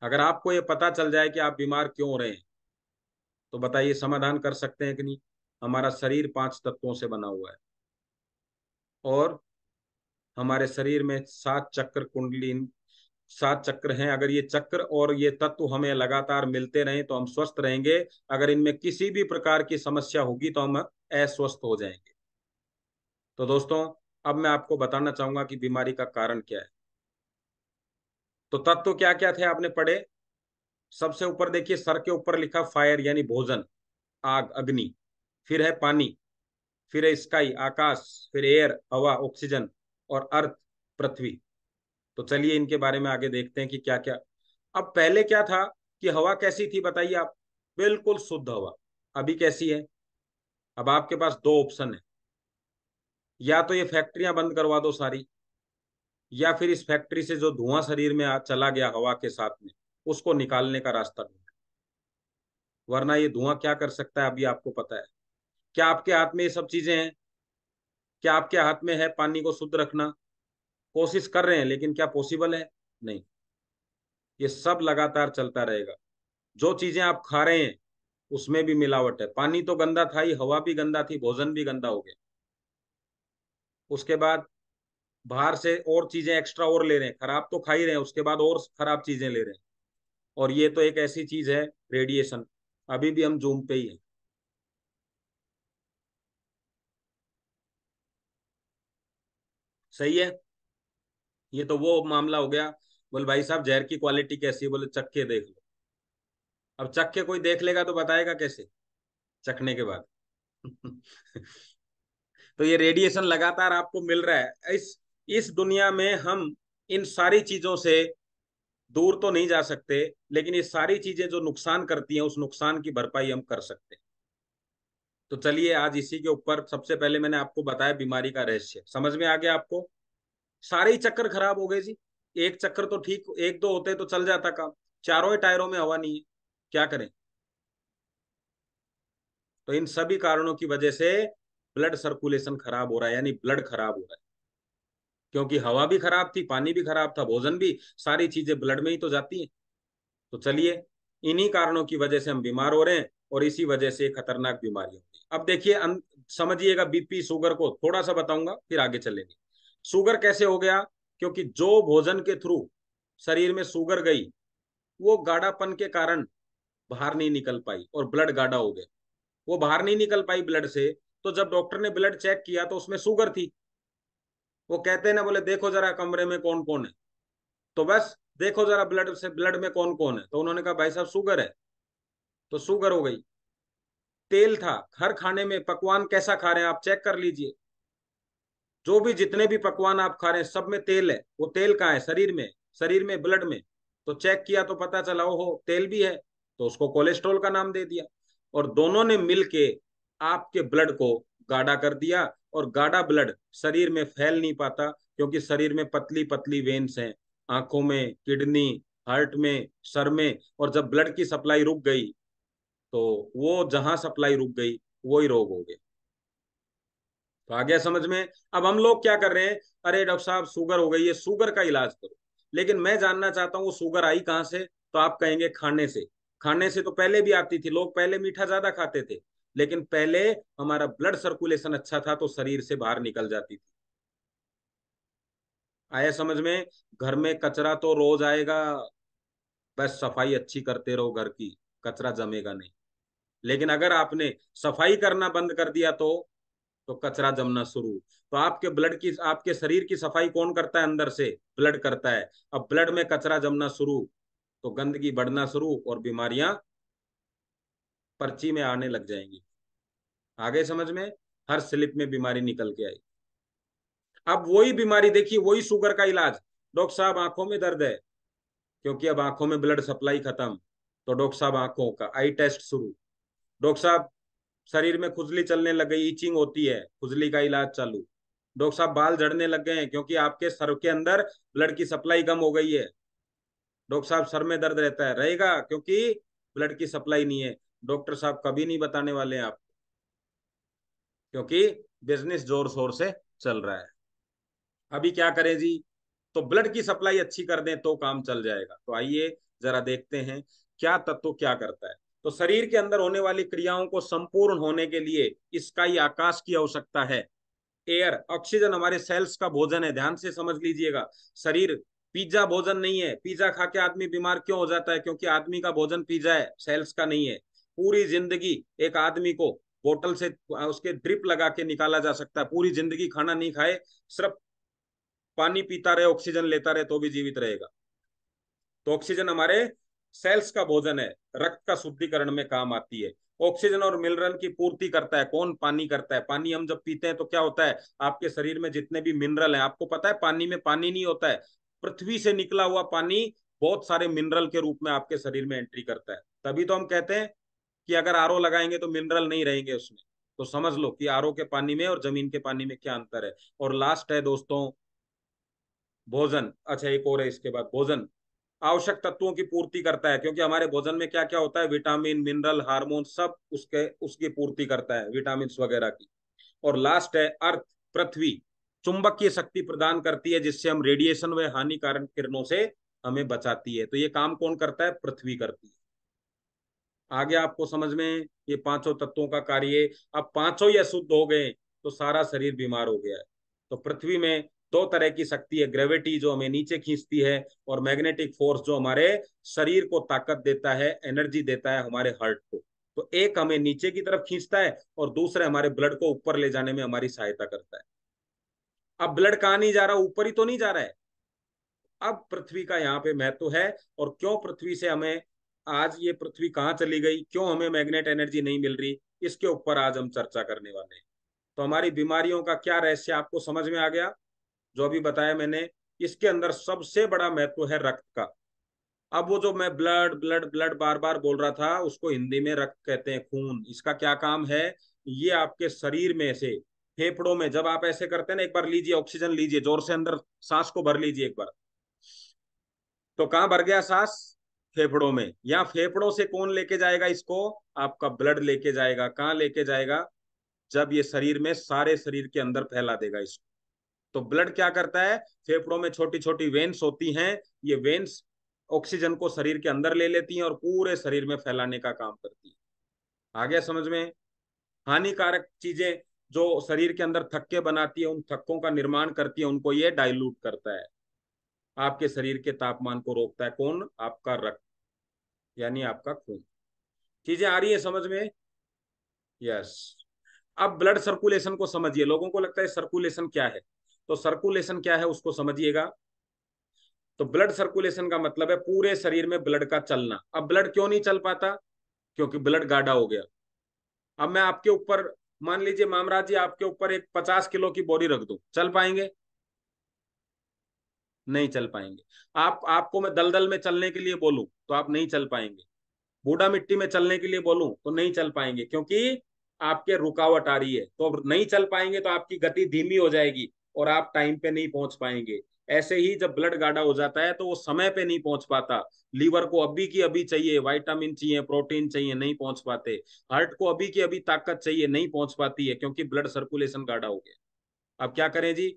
अगर आपको ये पता चल जाए कि आप बीमार क्यों हो रहे हैं, तो बताइए समाधान कर सकते हैं कि नहीं? हमारा शरीर 5 तत्वों से बना हुआ है, और हमारे शरीर में 7 चक्र कुंडली, 7 चक्र हैं। अगर ये चक्र और ये तत्व हमें लगातार मिलते रहें तो हम स्वस्थ रहेंगे। अगर इनमें किसी भी प्रकार की समस्या होगी तो हम अस्वस्थ हो जाएंगे। तो दोस्तों, अब मैं आपको बताना चाहूंगा कि बीमारी का कारण क्या है। तो तत्व क्या क्या थे आपने पढ़े? सबसे ऊपर देखिए, सर के ऊपर लिखा फायर यानी भोजन, आग अग्नि। फिर है पानी, फिर है स्काई आकाश, फिर एयर हवा ऑक्सीजन, और अर्थ पृथ्वी। तो चलिए इनके बारे में आगे देखते हैं कि क्या क्या। अब पहले क्या था कि हवा कैसी थी बताइए आप? बिल्कुल शुद्ध हवा। अभी कैसी है? अब आपके पास दो ऑप्शन है, या तो ये फैक्ट्रियां बंद करवा दो सारी, या फिर इस फैक्ट्री से जो धुआं शरीर में चला गया हवा के साथ में, उसको निकालने का रास्ता ढूंढो। वरना ये धुआं क्या कर सकता है अभी आपको पता है? क्या आपके हाथ में ये सब चीजें हैं? क्या आपके हाथ में है पानी को शुद्ध रखना? कोशिश कर रहे हैं, लेकिन क्या पॉसिबल है? नहीं। ये सब लगातार चलता रहेगा। जो चीजें आप खा रहे हैं उसमें भी मिलावट है। पानी तो गंदा था ही, हवा भी गंदा थी, भोजन भी गंदा हो गया। उसके बाद बाहर से और चीजें एक्स्ट्रा और ले रहे हैं, खराब तो खा ही रहे हैं, उसके बाद और खराब चीजें ले रहे हैं। और ये तो एक ऐसी चीज है, रेडिएशन। अभी भी हम जूम पे ही हैं। सही है। ये तो वो मामला हो गया। बोले भाई साहब जहर की क्वालिटी कैसी है? बोले चख के देख लो। अब चख के कोई देख लेगा तो बताएगा कैसे चखने के बाद? तो ये रेडिएशन लगातार आपको मिल रहा है। इस दुनिया में हम इन सारी चीजों से दूर तो नहीं जा सकते, लेकिन ये सारी चीजें जो नुकसान करती हैं, उस नुकसान की भरपाई हम कर सकते हैं। तो चलिए आज इसी के ऊपर, सबसे पहले मैंने आपको बताया बीमारी का रहस्य, समझ में आ गया आपको? सारे ही चक्कर खराब हो गए जी। एक चक्कर तो ठीक, एक दो होते तो चल जाता काम। चारों ही टायरों में हवा नहीं है, क्या करें? तो इन सभी कारणों की वजह से ब्लड सर्कुलेशन खराब हो रहा है, यानी ब्लड खराब हो रहा है। क्योंकि हवा भी खराब थी, पानी भी खराब था, भोजन भी, सारी चीजें ब्लड में ही तो जाती हैं। तो चलिए, इन्हीं कारणों की वजह से हम बीमार हो रहे हैं, और इसी वजह से खतरनाक बीमारी होती है। अब देखिए समझिएगा, बीपी शुगर को थोड़ा सा बताऊंगा, फिर आगे चलेंगे। शुगर कैसे हो गया? क्योंकि जो भोजन के थ्रू शरीर में शुगर गई, वो गाढ़ापन के कारण बाहर नहीं निकल पाई और ब्लड गाढ़ा हो गया। वो बाहर नहीं निकल पाई ब्लड से, तो जब डॉक्टर ने ब्लड चेक किया तो उसमें शुगर थी। वो कहते हैं ना, बोले देखो जरा कमरे में कौन कौन है, तो बस देखो जरा ब्लड से, ब्लड में कौन कौन है, तो उन्होंने कहा भाई साहब शुगर है। तो शुगर हो गई। तेल था, हर खाने में पकवान कैसा खा रहे हैं आप चेक कर लीजिए। जो भी जितने भी पकवान आप खा रहे हैं सब में तेल है। वो तेल कहाँ है? शरीर में, शरीर में ब्लड में। तो चेक किया तो पता चला ओहो तेल भी है, तो उसको कोलेस्ट्रॉल का नाम दे दिया। और दोनों ने मिलके आपके ब्लड को गाढ़ा कर दिया। और गाढ़ा ब्लड शरीर में फैल नहीं पाता, क्योंकि शरीर में पतली पतली वेन्स हैं, आंखों में, किडनी, हार्ट में, सर में। और जब ब्लड की सप्लाई रुक गई, तो वो जहां सप्लाई रुक गई, वही रोग हो गया। तो आ गया समझ में? अब हम लोग क्या कर रहे हैं? अरे डॉक्टर साहब शुगर हो गई है, शुगर का इलाज करो। लेकिन मैं जानना चाहता हूँ वो शुगर आई कहाँ से? तो आप कहेंगे खाने से। खाने से तो पहले भी आती थी, लोग पहले मीठा ज्यादा खाते थे। लेकिन पहले हमारा ब्लड सर्कुलेशन अच्छा था, तो शरीर से बाहर निकल जाती थी। आया समझ में? घर में कचरा तो रोज आएगा, बस सफाई अच्छी करते रहो घर की, कचरा जमेगा नहीं। लेकिन अगर आपने सफाई करना बंद कर दिया, तो कचरा जमना शुरू। तो आपके ब्लड की, आपके शरीर की सफाई कौन करता है? अंदर से ब्लड करता है। अब ब्लड में कचरा जमना शुरू, तो गंदगी बढ़ना शुरू, और बीमारियां पर्ची में आने लग जाएंगी। आगे समझ में? हर स्लिप में बीमारी निकल के आई। अब वही बीमारी देखिए, वही शुगर का इलाज। डॉक्टर साहब आंखों में दर्द है, क्योंकि अब आंखों में ब्लड सप्लाई खत्म। तो डॉक्टर साहब आंखों का आई टेस्ट शुरू। डॉक्टर साहब शरीर में खुजली चलने लग गई, ईचिंग होती है, खुजली का इलाज चालू। डॉक्टर साहब बाल झड़ने लग गए हैं, क्योंकि आपके सर के अंदर ब्लड की सप्लाई कम हो गई है। डॉक्टर साहब सर में दर्द रहता है, रहेगा, क्योंकि ब्लड की सप्लाई नहीं है। डॉक्टर साहब कभी नहीं बताने वाले हैं आप, क्योंकि बिजनेस जोर शोर से चल रहा है। अभी क्या करें जी? तो ब्लड की सप्लाई अच्छी कर दें तो काम चल जाएगा। तो आइए जरा देखते हैं क्या तत्व क्या करता है। तो शरीर के अंदर होने वाली क्रियाओं को संपूर्ण होने के लिए इसका ही आकाश की आवश्यकता है। एयर, ऑक्सीजन हमारे सेल्स का भोजन है, ध्यान से समझ लीजिएगा। शरीर पिज्जा भोजन नहीं है। पिज्जा खा के आदमी बीमार क्यों हो जाता है? क्योंकि आदमी का भोजन पिज्जा है, सेल्स का नहीं है। पूरी जिंदगी एक आदमी को बोतल से उसके ड्रिप लगा के निकाला जा सकता है। पूरी जिंदगी खाना नहीं खाए, सिर्फ पानी पीता रहे, ऑक्सीजन लेता रहे, तो भी जीवित रहेगा। तो ऑक्सीजन हमारे सेल्स का भोजन है, रक्त का शुद्धिकरण में काम आती है। ऑक्सीजन और मिनरल की पूर्ति करता है कौन? पानी करता है। पानी हम जब पीते हैं तो क्या होता है, आपके शरीर में जितने भी मिनरल हैं, आपको पता है पानी में पानी नहीं होता है, पृथ्वी से निकला हुआ पानी बहुत सारे मिनरल के रूप में आपके शरीर में एंट्री करता है। तभी तो हम कहते हैं कि अगर आरओ लगाएंगे तो मिनरल नहीं रहेंगे उसमें। तो समझ लो कि आरओ के पानी में और जमीन के पानी में क्या अंतर है। और लास्ट है दोस्तों भोजन। अच्छा एक और है इसके बाद, भोजन आवश्यक तत्वों की पूर्ति करता है, क्योंकि हमारे भोजन में क्या क्या होता है, विटामिन मिनरल हार्मोन सब उसके उसकी पूर्ति करता है, विटामिन वगैरह की। और लास्ट है अर्थ, पृथ्वी चुंबकीय शक्ति प्रदान करती है, जिससे हम रेडिएशन व हानिकारक किरणों से हमें बचाती है। तो ये काम कौन करता है? पृथ्वी करती है। आगे आपको समझ में ये पांचों तत्वों का कार्य। अब पांचों ही अशुद्ध हो गए तो सारा शरीर बीमार हो गया है। तो पृथ्वी में दो तरह की शक्ति है, ग्रेविटी जो हमें नीचे खींचती है, और मैग्नेटिक फोर्स जो हमारे शरीर को ताकत देता है, एनर्जी देता है हमारे हार्ट को। तो एक हमें नीचे की तरफ खींचता है और दूसरा हमारे ब्लड को ऊपर ले जाने में हमारी सहायता करता है। अब ब्लड कहाँ नहीं जा रहा? ऊपर ही तो नहीं जा रहा है। अब पृथ्वी का यहाँ पे महत्व है। और क्यों पृथ्वी से हमें आज ये पृथ्वी कहाँ चली गई, क्यों हमें मैग्नेट एनर्जी नहीं मिल रही, इसके ऊपर आज हम चर्चा करने वाले हैं। तो हमारी बीमारियों का क्या रहस्य आपको समझ में आ गया? जो अभी बताया मैंने, इसके अंदर सबसे बड़ा महत्व है रक्त का। अब वो जो मैं ब्लड ब्लड ब्लड बार बार बोल रहा था, उसको हिंदी में रक्त कहते हैं, खून। इसका क्या काम है? ये आपके शरीर में से फेफड़ों में जब आप ऐसे करते हैं ना, एक बार लीजिए ऑक्सीजन लीजिए जोर से, अंदर सांस को भर लीजिए एक बार। तो कहाँ भर गया सांस? फेफड़ों में। या फेफड़ों से कौन लेके जाएगा इसको? आपका ब्लड लेके जाएगा। कहाँ लेके जाएगा? जब ये शरीर में सारे शरीर के अंदर फैला देगा इसको। तो ब्लड क्या करता है? फेफड़ों में छोटी छोटी वेन्स होती हैं, ये वेन्स ऑक्सीजन को शरीर के अंदर ले लेती हैं और पूरे शरीर में फैलाने का काम करती है। आ गया समझ में? हानिकारक चीजें जो शरीर के अंदर थक्के बनाती है, उन थक्कों का निर्माण करती है, उनको ये डाइल्यूट करता है। आपके शरीर के तापमान को रोकता है कौन? आपका रक्त, यानी आपका खून। चीजें आ रही है समझ में? यस। अब ब्लड सर्कुलेशन को समझिए। लोगों को लगता है सर्कुलेशन क्या है, तो सर्कुलेशन क्या है उसको समझिएगा। तो ब्लड सर्कुलेशन का मतलब है पूरे शरीर में ब्लड का चलना। अब ब्लड क्यों नहीं चल पाता? क्योंकि ब्लड गाढ़ा हो गया। अब मैं आपके ऊपर, मान लीजिए मामराज जी, आपके ऊपर एक 50 किलो की बोरी रख दूं, चल पाएंगे? नहीं चल पाएंगे। आपको मैं दलदल में चलने के लिए बोलूं तो आप नहीं चल पाएंगे। बूढ़ा मिट्टी में चलने के लिए बोलूं तो नहीं चल पाएंगे, क्योंकि आपके रुकावट आ रही है। तो अब नहीं चल पाएंगे तो आपकी गति धीमी हो जाएगी और आप टाइम पे नहीं पहुंच पाएंगे। ऐसे ही जब ब्लड गाढ़ा हो जाता है तो वो समय पे नहीं पहुंच पाता। लीवर को अभी की अभी चाहिए, विटामिन चाहिए, प्रोटीन चाहिए, नहीं पहुंच पाते। हार्ट को अभी की अभी ताकत चाहिए, नहीं पहुंच पाती है, क्योंकि ब्लड सर्कुलेशन गाढ़ा हो गया। अब क्या करें जी?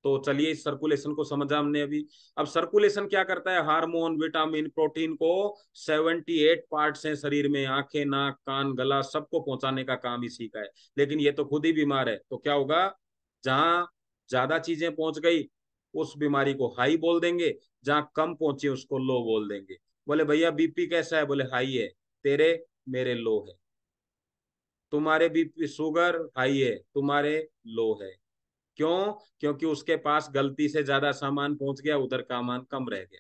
तो चलिए इस सर्कुलेशन को समझा हमने अभी। अब सर्कुलेशन क्या करता है? हार्मोन विटामिन प्रोटीन को 78 पार्ट्स हैं शरीर में, आंखें नाक कान गला सबको पहुंचाने का काम इसी का है। लेकिन ये तो खुद ही बीमार है, तो क्या होगा? जहां ज्यादा चीजें पहुंच गई उस बीमारी को हाई बोल देंगे, जहां कम पहुंची उसको लो बोल देंगे। बोले भैया बीपी कैसा है? बोले हाई है। तेरे? मेरे लो है। तुम्हारे बीपी शुगर हाई है, तुम्हारे लो है। क्यों? क्योंकि उसके पास गलती से ज्यादा सामान पहुंच गया, उधर का सामान कम रह गया।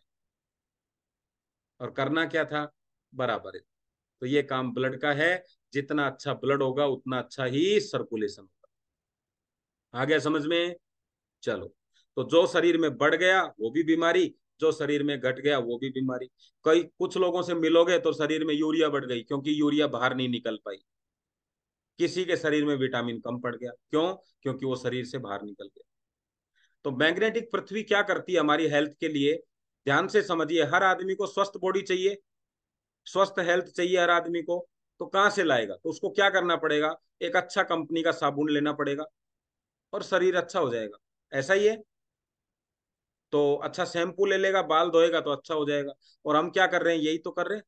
और करना क्या था? बराबर है। तो ये काम ब्लड का है। जितना अच्छा ब्लड होगा उतना अच्छा ही सर्कुलेशन होगा। आ गया समझ में? चलो। तो जो शरीर में बढ़ गया वो भी बीमारी, जो शरीर में घट गया वो भी बीमारी। कई कुछ लोगों से मिलोगे तो शरीर में यूरिया बढ़ गई, क्योंकि यूरिया बाहर नहीं निकल पाई। किसी के शरीर में विटामिन कम पड़ गया, क्यों? क्योंकि वो शरीर से बाहर निकल गया। तो मैग्नेटिक पृथ्वी क्या करती है हमारी हेल्थ के लिए? ध्यान से समझिए। हर आदमी को स्वस्थ बॉडी चाहिए, स्वस्थ हेल्थ चाहिए हर आदमी को। तो कहाँ से लाएगा? तो उसको क्या करना पड़ेगा? एक अच्छा कंपनी का साबुन लेना पड़ेगा और शरीर अच्छा हो जाएगा। ऐसा ही है। तो अच्छा शैम्पू ले लेगा, बाल धोएगा तो अच्छा हो जाएगा। और हम क्या कर रहे हैं? यही तो कर रहे हैं।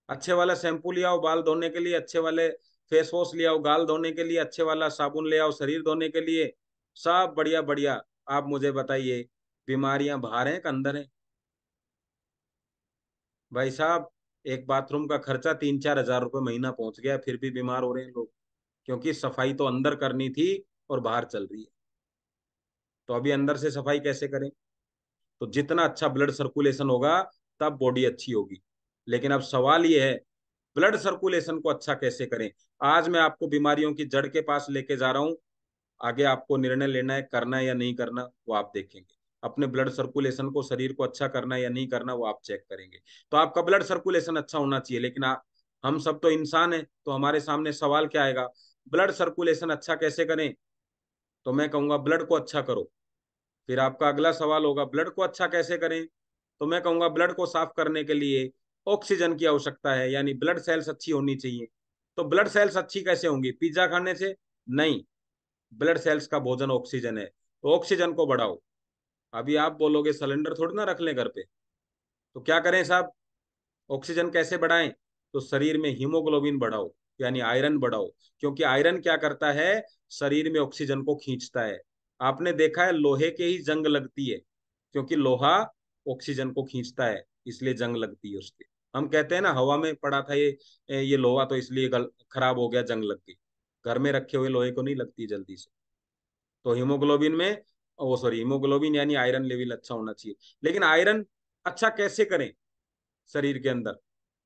अच्छे वाला शैम्पू ले आओ बाल धोने के लिए, अच्छे वाले फेस वॉश ले आओ गाल धोने के लिए, अच्छे वाला साबुन ले आओ शरीर धोने के लिए। सब बढ़िया बढ़िया। आप मुझे बताइए, बीमारियां बाहर हैं कि अंदर हैं? भाई साहब, एक बाथरूम का खर्चा 3-4 हजार रुपये महीना पहुंच गया, फिर भी बीमार हो रहे हैं लोग। क्योंकि सफाई तो अंदर करनी थी और बाहर चल रही है। तो अभी अंदर से सफाई कैसे करें? तो जितना अच्छा ब्लड सर्कुलेशन होगा तब बॉडी अच्छी होगी। लेकिन अब सवाल ये है, ब्लड सर्कुलेशन को अच्छा कैसे करें। आज मैं आपको बीमारियों की जड़ के पास लेके जा रहा हूं। आगे आपको निर्णय लेना है, करना है या नहीं करना, वो आप देखेंगे। अपने ब्लड सर्कुलेशन को, शरीर को अच्छा करना है या नहीं करना, वो आप चेक करेंगे। तो आपका ब्लड सर्कुलेशन अच्छा होना चाहिए, लेकिन हम सब तो इंसान हैं, तो हमारे सामने सवाल क्या आएगा, ब्लड सर्कुलेशन अच्छा कैसे करें। तो मैं कहूंगा ब्लड को अच्छा करो। फिर आपका अगला सवाल होगा, ब्लड को अच्छा कैसे करें। तो मैं कहूंगा ब्लड को साफ करने के लिए ऑक्सीजन की आवश्यकता है, यानी ब्लड सेल्स अच्छी होनी चाहिए। तो ब्लड सेल्स अच्छी कैसे होंगी, पिज्जा खाने से नहीं। ब्लड सेल्स का भोजन ऑक्सीजन है, तो ऑक्सीजन को बढ़ाओ। अभी आप बोलोगे सिलेंडर थोड़ी ना रख लें घर पे, तो क्या करें साहब, ऑक्सीजन कैसे बढ़ाएं। तो शरीर में हीमोग्लोबिन बढ़ाओ, यानी आयरन बढ़ाओ। क्योंकि आयरन क्या करता है, शरीर में ऑक्सीजन को खींचता है। आपने देखा है लोहे के ही जंग लगती है, क्योंकि लोहा ऑक्सीजन को खींचता है, इसलिए जंग लगती है उसके। हम कहते हैं ना, हवा में पड़ा था ये लोहा, तो इसलिए खराब हो गया, जंग लग गई। घर में रखे हुए लोहे को नहीं लगती जल्दी से। तो हीमोग्लोबिन में, वो सॉरी, हीमोग्लोबिन यानी आयरन लेवल अच्छा होना चाहिए। लेकिन आयरन अच्छा कैसे करें शरीर के अंदर।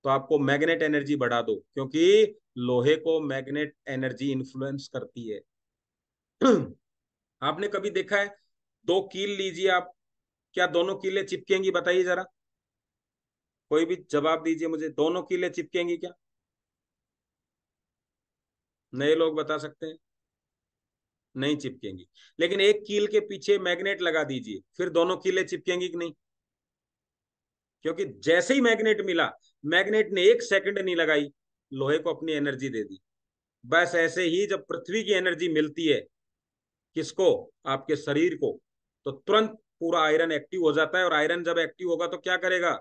तो आपको मैग्नेट एनर्जी बढ़ा दो, क्योंकि लोहे को मैग्नेट एनर्जी इन्फ्लुएंस करती है। आपने कभी देखा है, दो कील लीजिए आप, क्या दोनों कीलें चिपकेंगी, बताइए जरा। कोई भी जवाब दीजिए मुझे, दोनों कीलें चिपकेंगी क्या। नए लोग बता सकते हैं, नहीं चिपकेंगी। लेकिन एक कील के पीछे मैग्नेट लगा दीजिए, फिर दोनों कीलें चिपकेंगी कि नहीं। क्योंकि जैसे ही मैग्नेट मिला, मैग्नेट ने एक सेकंड नहीं लगाई, लोहे को अपनी एनर्जी दे दी। बस ऐसे ही जब पृथ्वी की एनर्जी मिलती है, किसको, आपके शरीर को, तो तुरंत पूरा आयरन एक्टिव हो जाता है। और आयरन जब एक्टिव होगा तो क्या करेगा,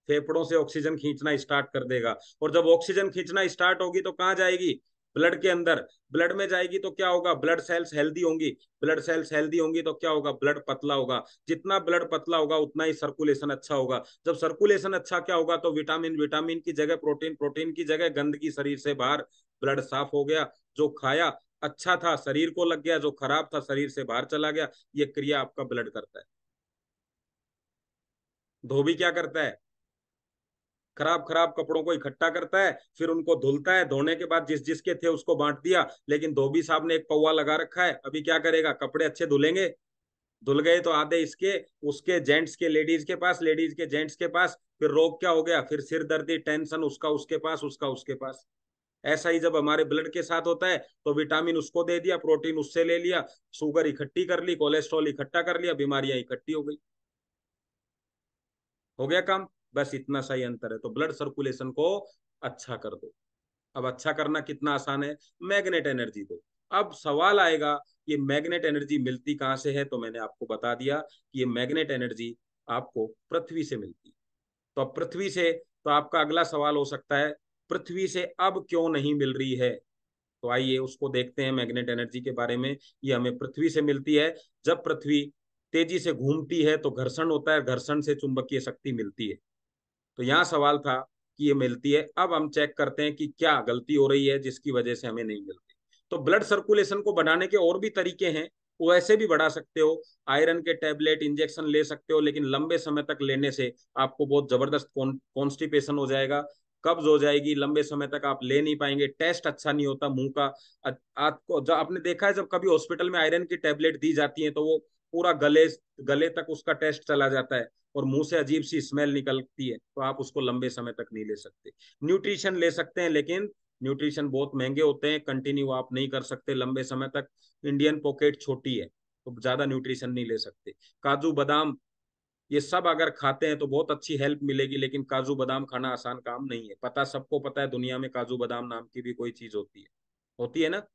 फेफड़ों से ऑक्सीजन खींचना स्टार्ट कर देगा। और जब ऑक्सीजन खींचना स्टार्ट होगी तो कहाँ जाएगी, ब्लड के अंदर। ब्लड में जाएगी तो क्या होगा, ब्लड सेल्स हेल्दी होंगी। ब्लड सेल्स हेल्दी होंगी तो क्या होगा, ब्लड पतला होगा। जितना ब्लड पतला होगा उतना ही सर्कुलेशन अच्छा होगा। जब सर्कुलेशन अच्छा क्या होगा, तो विटामिन, विटामिन की जगह प्रोटीन, प्रोटीन की जगह गंदगी शरीर से बाहर, ब्लड साफ हो गया। जो खाया अच्छा था शरीर को लग गया, जो खराब था शरीर से बाहर चला गया। ये क्रिया आपका ब्लड करता है। धोबी क्या करता है, खराब खराब कपड़ों को इकट्ठा करता है, फिर उनको धुलता है, धोने के बाद जिस जिसके थे उसको बांट दिया। लेकिन धोबी साहब ने एक पौवा लगा रखा है, अभी क्या करेगा, कपड़े अच्छे धुलेंगे। धुल गए तो आधे इसके, उसके जेंट्स के लेडीज के पास, लेडीज के जेंट्स के पास। फिर रोग क्या हो गया, फिर सिर दर्दी, टेंशन, उसका उसके पास, उसका उसके पास। ऐसा ही जब हमारे ब्लड के साथ होता है, तो विटामिन उसको दे दिया, प्रोटीन उससे ले लिया, शुगर इकट्ठी कर ली, कोलेस्ट्रॉल इकट्ठा कर लिया, बीमारियां इकट्ठी हो गई, हो गया काम। बस इतना सा ही अंतर है। तो ब्लड सर्कुलेशन को अच्छा कर दो। अब अच्छा करना कितना आसान है, मैग्नेट एनर्जी दो। अब सवाल आएगा, ये मैग्नेट एनर्जी मिलती कहाँ से है। तो मैंने आपको बता दिया कि ये मैग्नेट एनर्जी आपको पृथ्वी से मिलती है। तो अब पृथ्वी से, तो आपका अगला सवाल हो सकता है, पृथ्वी से अब क्यों नहीं मिल रही है। तो आइए उसको देखते हैं, मैग्नेट एनर्जी के बारे में। ये हमें पृथ्वी से मिलती है। जब पृथ्वी तेजी से घूमती है तो घर्षण होता है, घर्षण से चुंबकीय शक्ति मिलती है। तो यहाँ सवाल था कि ये मिलती है। अब हम चेक करते हैं कि क्या गलती हो रही है जिसकी वजह से हमें नहीं मिलती। तो ब्लड सर्कुलेशन को बढ़ाने के और भी तरीके हैं, वो ऐसे भी बढ़ा सकते हो। आयरन के टैबलेट, इंजेक्शन ले सकते हो, लेकिन लंबे समय तक लेने से आपको बहुत जबरदस्त कॉन्स्टिपेशन हो जाएगा, कब्ज हो जाएगी, लंबे समय तक आप ले नहीं पाएंगे, टेस्ट अच्छा नहीं होता मुंह का। आपको जब आपने देखा है, जब कभी हॉस्पिटल में आयरन की टैबलेट दी जाती है तो वो पूरा गले गले तक उसका टेस्ट चला जाता है, और मुंह से अजीब सी स्मेल निकलती है, तो आप उसको लंबे समय तक नहीं ले सकते। न्यूट्रिशन ले सकते हैं, लेकिन न्यूट्रिशन बहुत महंगे होते हैं, कंटिन्यू आप नहीं कर सकते लंबे समय तक। इंडियन पॉकेट छोटी है, तो ज्यादा न्यूट्रिशन नहीं ले सकते। काजू बादाम, ये सब अगर खाते हैं तो बहुत अच्छी हेल्प मिलेगी, लेकिन काजू बादाम खाना आसान काम नहीं है। पता सबको पता है, दुनिया में काजू बादाम नाम की भी कोई चीज होती है ना।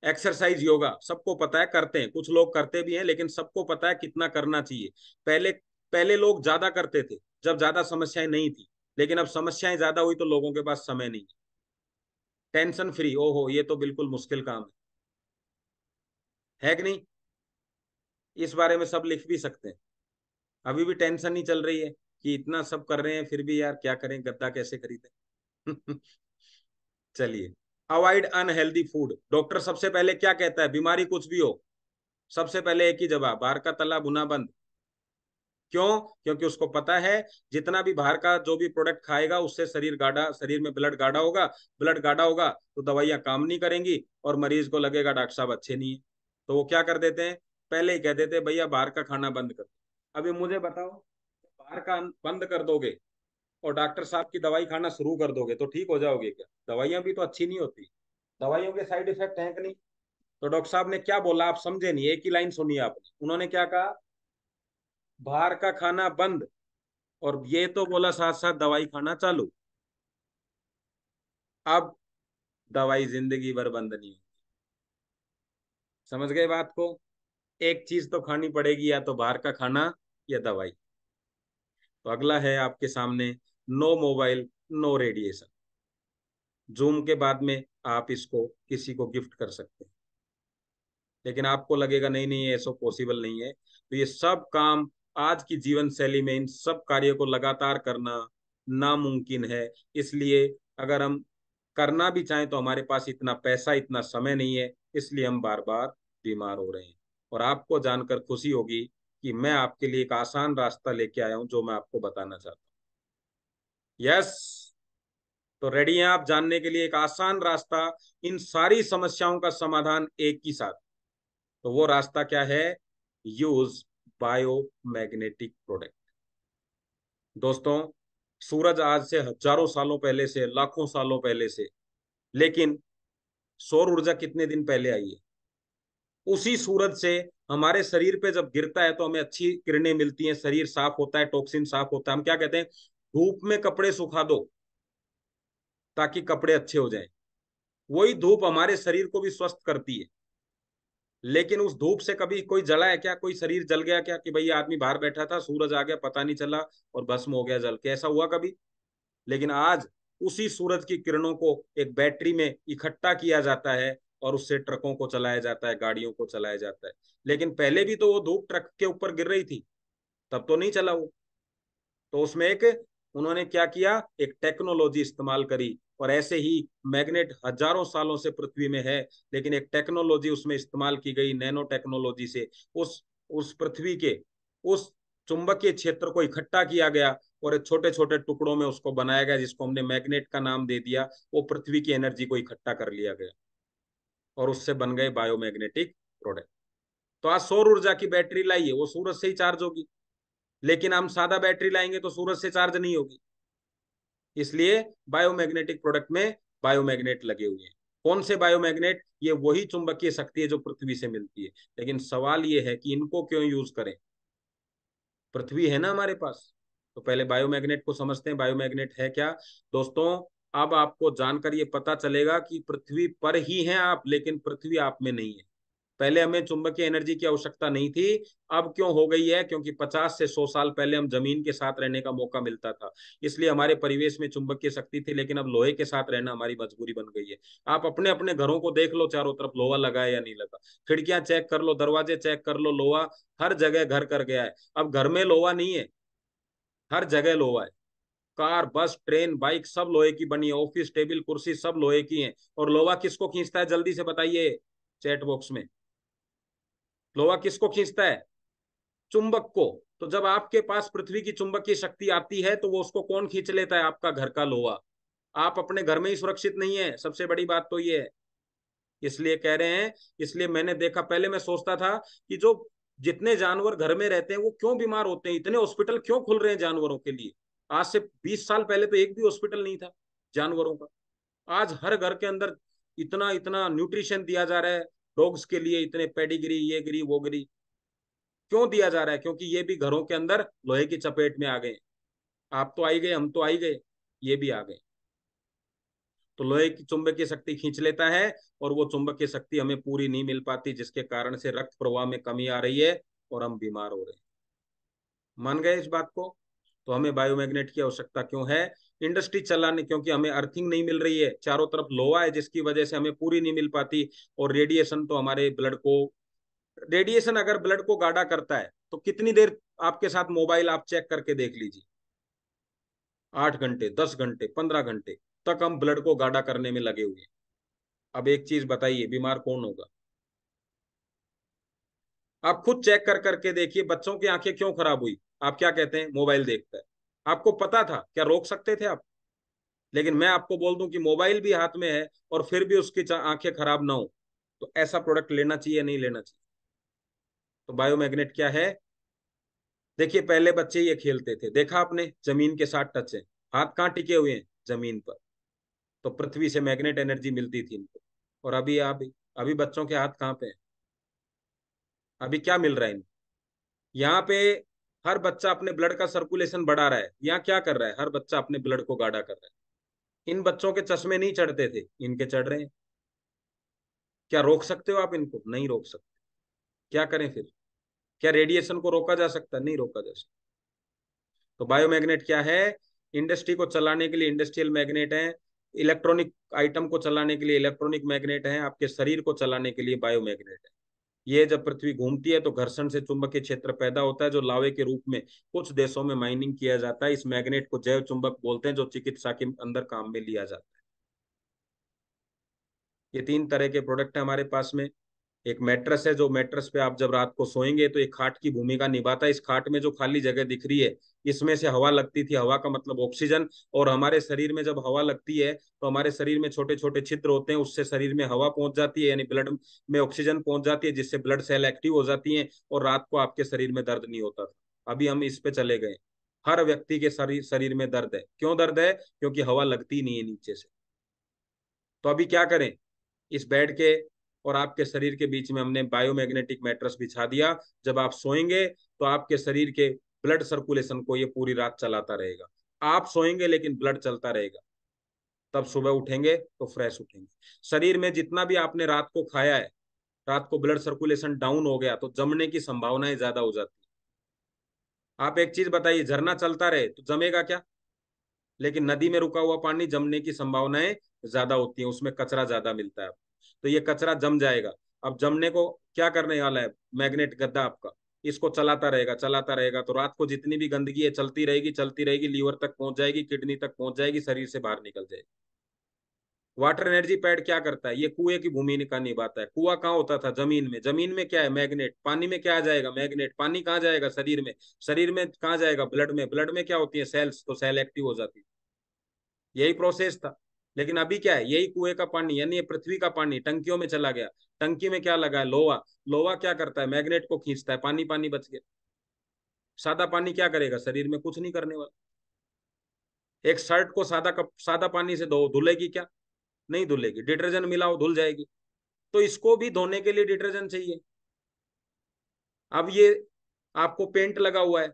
एक्सरसाइज, योगा सबको पता है, करते हैं, कुछ लोग करते भी हैं, लेकिन सबको पता है कितना करना चाहिए। पहले पहले लोग ज्यादा करते थे, जब ज्यादा समस्याएं नहीं थी। लेकिन अब समस्याएं ज्यादा हुई तो लोगों के पास समय नहीं। टेंशन फ्री, ओहो, ये तो बिल्कुल मुश्किल काम है कि नहीं। इस बारे में सब लिख भी सकते हैं। अभी भी टेंशन नहीं चल रही है कि इतना सब कर रहे हैं, फिर भी यार क्या करें, गद्दा कैसे खरीदें। चलिए, अवॉइड अनहेल्दी फूड। डॉक्टर सबसे पहले क्या कहता है, बीमारी कुछ भी हो, सबसे पहले एक ही जवाब, बाहर का तला भुना बंद। क्यों? क्योंकि उसको पता है जितना भी बाहर का जो भी प्रोडक्ट खाएगा उससे शरीर में ब्लड गाढ़ा होगा। ब्लड गाढ़ा होगा तो दवाइयां काम नहीं करेंगी और मरीज को लगेगा डॉक्टर साहब अच्छे नहीं है। तो वो क्या कर देते हैं, पहले ही कह देते हैं भैया बाहर का खाना बंद कर। अभी मुझे बताओ, बाहर का बंद कर दोगे और डॉक्टर साहब की दवाई खाना शुरू कर दोगे तो ठीक हो जाओगे क्या? दवाइयां भी तो अच्छी नहीं होती, दवाइयों के साइड इफेक्ट हैं कि नहीं? तो डॉक्टर साहब ने क्या बोला आप समझे नहीं, एक ही लाइन सुनी आपने, उन्होंने क्या कहा, बाहर का खाना बंद, और ये तो बोला साथ साथ दवाई खाना चालू। अब दवाई जिंदगी भर बंद नहीं होगी। समझ गए बात को? एक चीज तो खानी पड़ेगी, या तो बाहर का खाना या दवाई। तो अगला है आपके सामने, no mobile, no radiation. Zoom के बाद में आप इसको किसी को गिफ्ट कर सकते हैं, लेकिन आपको लगेगा नहीं नहीं ये सब पॉसिबल नहीं है। तो ये सब काम आज की जीवन शैली में इन सब कार्यों को लगातार करना नामुमकिन है। इसलिए अगर हम करना भी चाहें तो हमारे पास इतना पैसा इतना समय नहीं है, इसलिए हम बार बार बीमार हो रहे हैं। और आपको जानकर खुशी होगी कि मैं आपके लिए एक आसान रास्ता लेके आया हूं जो मैं आपको बताना चाहता हूँ। यस, तो रेडी हैं आप जानने के लिए एक आसान रास्ता, इन सारी समस्याओं का समाधान एक ही साथ? तो वो रास्ता क्या है? Use biomagnetic product. दोस्तों, सूरज आज से हजारों सालों पहले से, लाखों सालों पहले से, लेकिन सौर ऊर्जा कितने दिन पहले आई है? उसी सूरज से हमारे शरीर पे जब गिरता है तो हमें अच्छी किरणें मिलती हैं, शरीर साफ होता है, टॉक्सिन साफ होता है। हम क्या कहते हैं, धूप में कपड़े सुखा दो ताकि कपड़े अच्छे हो जाएं। वही धूप हमारे शरीर को भी स्वस्थ करती है। लेकिन उस धूप से कभी कोई जला है क्या? कोई शरीर जल गया क्या कि भैया आदमी बाहर बैठा था, सूरज आ गया पता नहीं चला और भस्म हो गया जल के? ऐसा हुआ कभी? लेकिन आज उसी सूरज की किरणों को एक बैटरी में इकट्ठा किया जाता है और उससे ट्रकों को चलाया जाता है, गाड़ियों को चलाया जाता है। लेकिन पहले भी तो वो धूप ट्रक के ऊपर गिर रही थी, तब तो नहीं चला वो। तो उसमें एक उन्होंने क्या किया, एक टेक्नोलॉजी इस्तेमाल करी। और ऐसे ही मैग्नेट हजारों सालों से पृथ्वी में है, लेकिन एक टेक्नोलॉजी उसमें इस्तेमाल की गई, नैनो टेक्नोलॉजी से उस पृथ्वी के उस चुंबकीय क्षेत्र को इकट्ठा किया गया और छोटे छोटे टुकड़ों में उसको बनाया गया, जिसको हमने मैग्नेट का नाम दे दिया। वो पृथ्वी की एनर्जी को इकट्ठा कर लिया गया और उससे बन गए बायोमैग्नेटिक प्रोडक्ट। तो आज सौर ऊर्जा की बैटरी लाइए, वो सूरज से ही चार्ज होगी। लेकिन हम सादा बैटरी लाएंगे तो सूरज से चार्ज नहीं होगी। इसलिए बायोमैग्नेटिक प्रोडक्ट में बायोमैग्नेट लगे हुए हैं। कौन से बायोमैग्नेट? ये वही चुंबकीय शक्ति है जो पृथ्वी से मिलती है। लेकिन सवाल ये है कि इनको क्यों यूज करें? पृथ्वी है ना हमारे पास। तो पहले बायोमैग्नेट को समझते हैं, बायोमैग्नेट है क्या। दोस्तों, अब आपको जानकर ये पता चलेगा कि पृथ्वी पर ही हैं आप, लेकिन पृथ्वी आप में नहीं है। पहले हमें चुंबकीय एनर्जी की आवश्यकता नहीं थी, अब क्यों हो गई है? क्योंकि 50 से 100 साल पहले हम जमीन के साथ रहने का मौका मिलता था, इसलिए हमारे परिवेश में चुंबकीय शक्ति थी। लेकिन अब लोहे के साथ रहना हमारी मजबूरी बन गई है। आप अपने अपने घरों को देख लो, चारों तरफ लोहा लगा है या नहीं लगा? खिड़कियां चेक कर लो, दरवाजे चेक कर लो, लोहा हर जगह घर कर गया है। अब घर में लोहा नहीं है, हर जगह लोहा है। कार, बस, ट्रेन, बाइक सब लोहे की बनी है, ऑफिस टेबल कुर्सी सब लोहे की है। और लोहा किसको खींचता है, जल्दी से बताइए चैट बॉक्स में। लोहा किसको खींचता है? चुंबक को। तो जब आपके पास पृथ्वी की चुंबकीय शक्ति आती है तो वो उसको कौन खींच लेता है? आपका घर का लोहा। आप अपने घर में ही सुरक्षित नहीं है, सबसे बड़ी बात तो ये है। इसलिए कह रहे हैं, इसलिए मैंने देखा, पहले मैं सोचता था कि जो जितने जानवर घर में रहते हैं वो क्यों बीमार होते हैं, इतने हॉस्पिटल क्यों खुल रहे हैं जानवरों के लिए। आज से 20 साल पहले तो एक भी हॉस्पिटल नहीं था जानवरों का। आज हर घर के अंदर इतना इतना न्यूट्रिशन दिया जा रहा है डॉग्स के लिए, इतने पेडिग्री, ये गिरी वो गिरी। क्यों दिया जा रहा है? क्योंकि ये भी घरों के अंदर लोहे की चपेट में आ गए। आप तो आई गए, हम तो आई गए, ये भी आ गए। तो लोहे की चुंबकीय शक्ति खींच लेता है और वो चुंबकीय शक्ति हमें पूरी नहीं मिल पाती, जिसके कारण से रक्त प्रवाह में कमी आ रही है और हम बीमार हो रहे हैं। मान गए इस बात को? तो हमें बायोमैग्नेट की आवश्यकता क्यों है? इंडस्ट्री चलाने, क्योंकि हमें अर्थिंग नहीं मिल रही है, चारों तरफ लोहा है जिसकी वजह से हमें पूरी नहीं मिल पाती। और रेडिएशन तो हमारे ब्लड को, रेडिएशन अगर ब्लड को गाढ़ा करता है तो कितनी देर आपके साथ मोबाइल आप चेक करके देख लीजिए, 8 घंटे, 10 घंटे, 15 घंटे तक हम ब्लड को गाढ़ा करने में लगे हुए हैं। अब एक चीज बताइए, बीमार कौन होगा? आप खुद चेक कर करके देखिए, बच्चों की आंखें क्यों खराब हुई? आप क्या कहते हैं, मोबाइल देखता है। आपको पता था, क्या रोक सकते थे आप? लेकिन मैं आपको बोल दूं कि मोबाइल भी हाथ में है और फिर भी उसकी आंखें खराब ना हो, तो ऐसा प्रोडक्ट लेना चाहिए नहीं लेना चाहिए? तो बायोमैग्नेट क्या है? देखिए, पहले बच्चे ये खेलते थे, देखा आपने, जमीन के साथ टच है, हाथ कहाँ टिके हुए हैं, जमीन पर। तो पृथ्वी से मैग्नेट एनर्जी मिलती थी इनको। और अभी बच्चों के हाथ कहाँ पे हैं? अभी क्या मिल रहा है इनको? यहाँ पे हर बच्चा अपने ब्लड का सर्कुलेशन बढ़ा रहा है। यहाँ क्या कर रहा है, हर बच्चा अपने ब्लड को गाढ़ा कर रहा है। इन बच्चों के चश्मे नहीं चढ़ते थे, इनके चढ़ रहे हैं। क्या रोक सकते हो आप इनको? नहीं रोक सकते। क्या करें फिर? क्या रेडिएशन को रोका जा सकता है? नहीं रोका जा सकता। तो बायोमैग्नेट क्या है? इंडस्ट्री को चलाने के लिए इंडस्ट्रियल मैग्नेट है, इलेक्ट्रॉनिक आइटम को चलाने के लिए इलेक्ट्रॉनिक मैग्नेट है, आपके शरीर को चलाने के लिए बायोमैग्नेट है। ये जब पृथ्वी घूमती है तो घर्षण से चुंबकीय क्षेत्र पैदा होता है, जो लावे के रूप में कुछ देशों में माइनिंग किया जाता है। इस मैग्नेट को जैव चुंबक बोलते हैं, जो चिकित्सा के अंदर काम में लिया जाता है। ये तीन तरह के प्रोडक्ट है हमारे पास में। एक मैट्रेस है, जो मैट्रेस पे आप जब रात को सोएंगे तो एक खाट की भूमिका निभाता है। इस खाट में जो खाली जगह दिख रही है, इसमें से हवा लगती थी, हवा का मतलब ऑक्सीजन। और हमारे शरीर में जब हवा लगती है तो हमारे शरीर में छोटे छोटे छिद्र होते हैं, उससे शरीर में हवा पहुंच जाती है, यानी ब्लड में ऑक्सीजन पहुंच जाती है, जिससे ब्लड सेल एक्टिव हो जाती हैं और रात को आपके शरीर में दर्द नहीं होता था। अभी हम इस पे चले गए। हर व्यक्ति के शरीर शरीर में दर्द है। क्यों दर्द है? क्योंकि हवा लगती नहीं है नीचे से। तो अभी क्या करें? इस बेड के और आपके शरीर के बीच में हमने बायोमैग्नेटिक मैट्रेस बिछा दिया। जब आप सोएंगे तो आपके शरीर के ब्लड सर्कुलेशन को ये पूरी रात चलाता रहेगा। आप सोएंगे लेकिन ब्लड चलता रहेगा। तब सुबह उठेंगे तो फ्रेश उठेंगे। शरीर में जितना भी आपने रात को खाया है, रात को ब्लड सर्कुलेशन डाउन हो गया तो जमने की संभावनाएं ज्यादा हो जाती है। आप एक चीज बताइए, झरना चलता रहे तो जमेगा क्या? लेकिन नदी में रुका हुआ पानी जमने की संभावनाएं ज्यादा होती है, उसमें कचरा ज्यादा मिलता है। तो ये कचरा जम जाएगा। अब जमने को क्या करने वाला है मैग्नेट गद्दा आपका? इसको चलाता रहेगा तो रात को जितनी भी गंदगी है चलती रहेगी, लीवर तक पहुंच जाएगी, किडनी तक पहुंच जाएगी, शरीर से बाहर निकल जाएगी। वाटर एनर्जी पैड क्या करता है? ये कुएं की भूमिका निभाता है। कुआं कहाँ होता था? जमीन में। जमीन में क्या है? मैग्नेट। पानी में क्या आ जाएगा? मैग्नेट। पानी कहाँ जाएगा? शरीर में। शरीर में कहाँ जाएगा? ब्लड में। ब्लड में क्या होती है? सेल्स। तो सेल एक्टिव हो जाती है। यही प्रोसेस था। लेकिन अभी क्या है? यही कुएं का पानी, यानी ये पृथ्वी का पानी टंकियों में चला गया। टंकी में क्या लगा है? लोहा। लोहा क्या करता है? मैग्नेट को खींचता है, पानी पानी बच गया। सादा पानी क्या करेगा? शरीर में कुछ नहीं करने वाला। एक शर्ट को सादा पानी से धो, धुलेगी क्या? नहीं धुलेगी। डिटर्जेंट मिलाओ, धुल जाएगी। तो इसको भी धोने के लिए डिटर्जेंट चाहिए। अब ये आपको पेंट लगा हुआ है,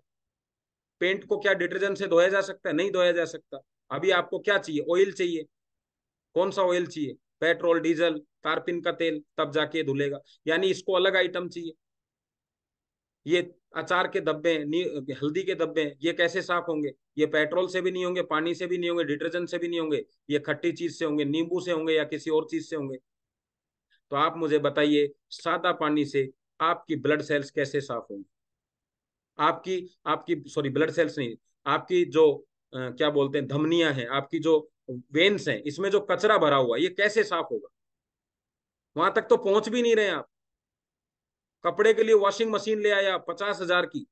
पेंट को क्या डिटर्जेंट से धोया जा सकता है? नहीं धोया जा सकता। अभी आपको क्या चाहिए? ऑयल चाहिए। कौन सा ऑयल चाहिए? पेट्रोल, डीजल, कारपिन का तेल, तब जाके ये धुलेगा। यानी इसको अलग आइटम चाहिए। ये अचार के धब्बे, हल्दी के धब्बे, ये कैसे साफ होंगे? ये पेट्रोल से भी नहीं होंगे, पानी से भी नहीं होंगे, डिटर्जेंट से भी नहीं होंगे। ये खट्टी चीज से होंगे, नींबू से होंगे या किसी और चीज से होंगे। तो आप मुझे बताइए, सादा पानी से आपकी ब्लड सेल्स कैसे साफ होंगी? आपकी आपकी सॉरी, ब्लड सेल्स नहीं, आपकी जो क्या बोलते हैं, धमनियां हैं, आपकी जो वेन्स हैं, इसमें जो कचरा भरा हुआ है ये कैसे साफ होगा? वहां तक तो पहुंच भी नहीं रहे आप। कपड़े के लिए वॉशिंग मशीन ले आया 50,000 की,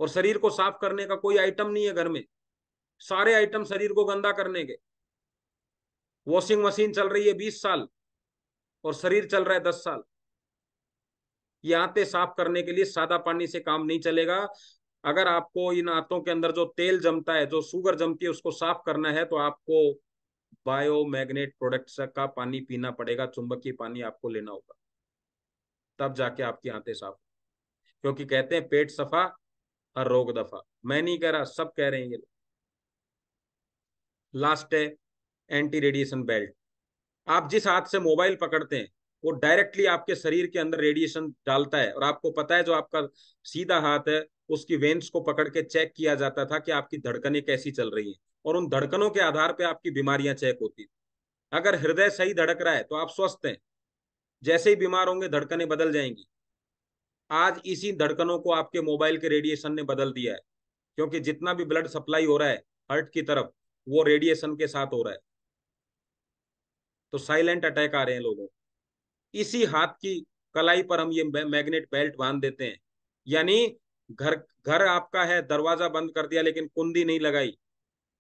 और शरीर को साफ करने का कोई आइटम नहीं है घर में। सारे आइटम शरीर को गंदा करने के। वॉशिंग मशीन चल रही है 20 साल और शरीर चल रहा है 10 साल। ये आंतें साफ करने के लिए सादा पानी से काम नहीं चलेगा। अगर आपको इन आंतों के अंदर जो तेल जमता है, जो शुगर जमती है, उसको साफ करना है तो आपको बायोमैग्नेट प्रोडक्ट्स का पानी पीना पड़ेगा, चुंबकीय पानी आपको लेना होगा। तब जाके आपकी आंतें साफ। क्योंकि कहते हैं पेट सफा हर रोग दफा। मैं नहीं कह रहा, सब कह रहे हैं ये। लास्ट है एंटी रेडिएशन बेल्ट। आप जिस हाथ से मोबाइल पकड़ते हैं वो डायरेक्टली आपके शरीर के अंदर रेडिएशन डालता है। और आपको पता है, जो आपका सीधा हाथ है उसकी वेन्स को पकड़ के चेक किया जाता था कि आपकी धड़कनें कैसी चल रही हैं, और उन धड़कनों के आधार पे आपकी बीमारियां चेक होती थी। अगर हृदय सही धड़क रहा है तो आप स्वस्थ हैं। जैसे ही बीमार होंगे धड़कनें बदल जाएंगी। आज इसी धड़कनों को आपके मोबाइल के रेडिएशन ने बदल दिया है। क्योंकि जितना भी ब्लड सप्लाई हो रहा है हार्ट की तरफ, वो रेडिएशन के साथ हो रहा है। तो साइलेंट अटैक आ रहे हैं लोगों को। इसी हाथ की कलाई पर हम ये मैग्नेट बेल्ट बांध देते हैं। यानी घर घर आपका है, दरवाजा बंद कर दिया लेकिन कुंडी नहीं लगाई,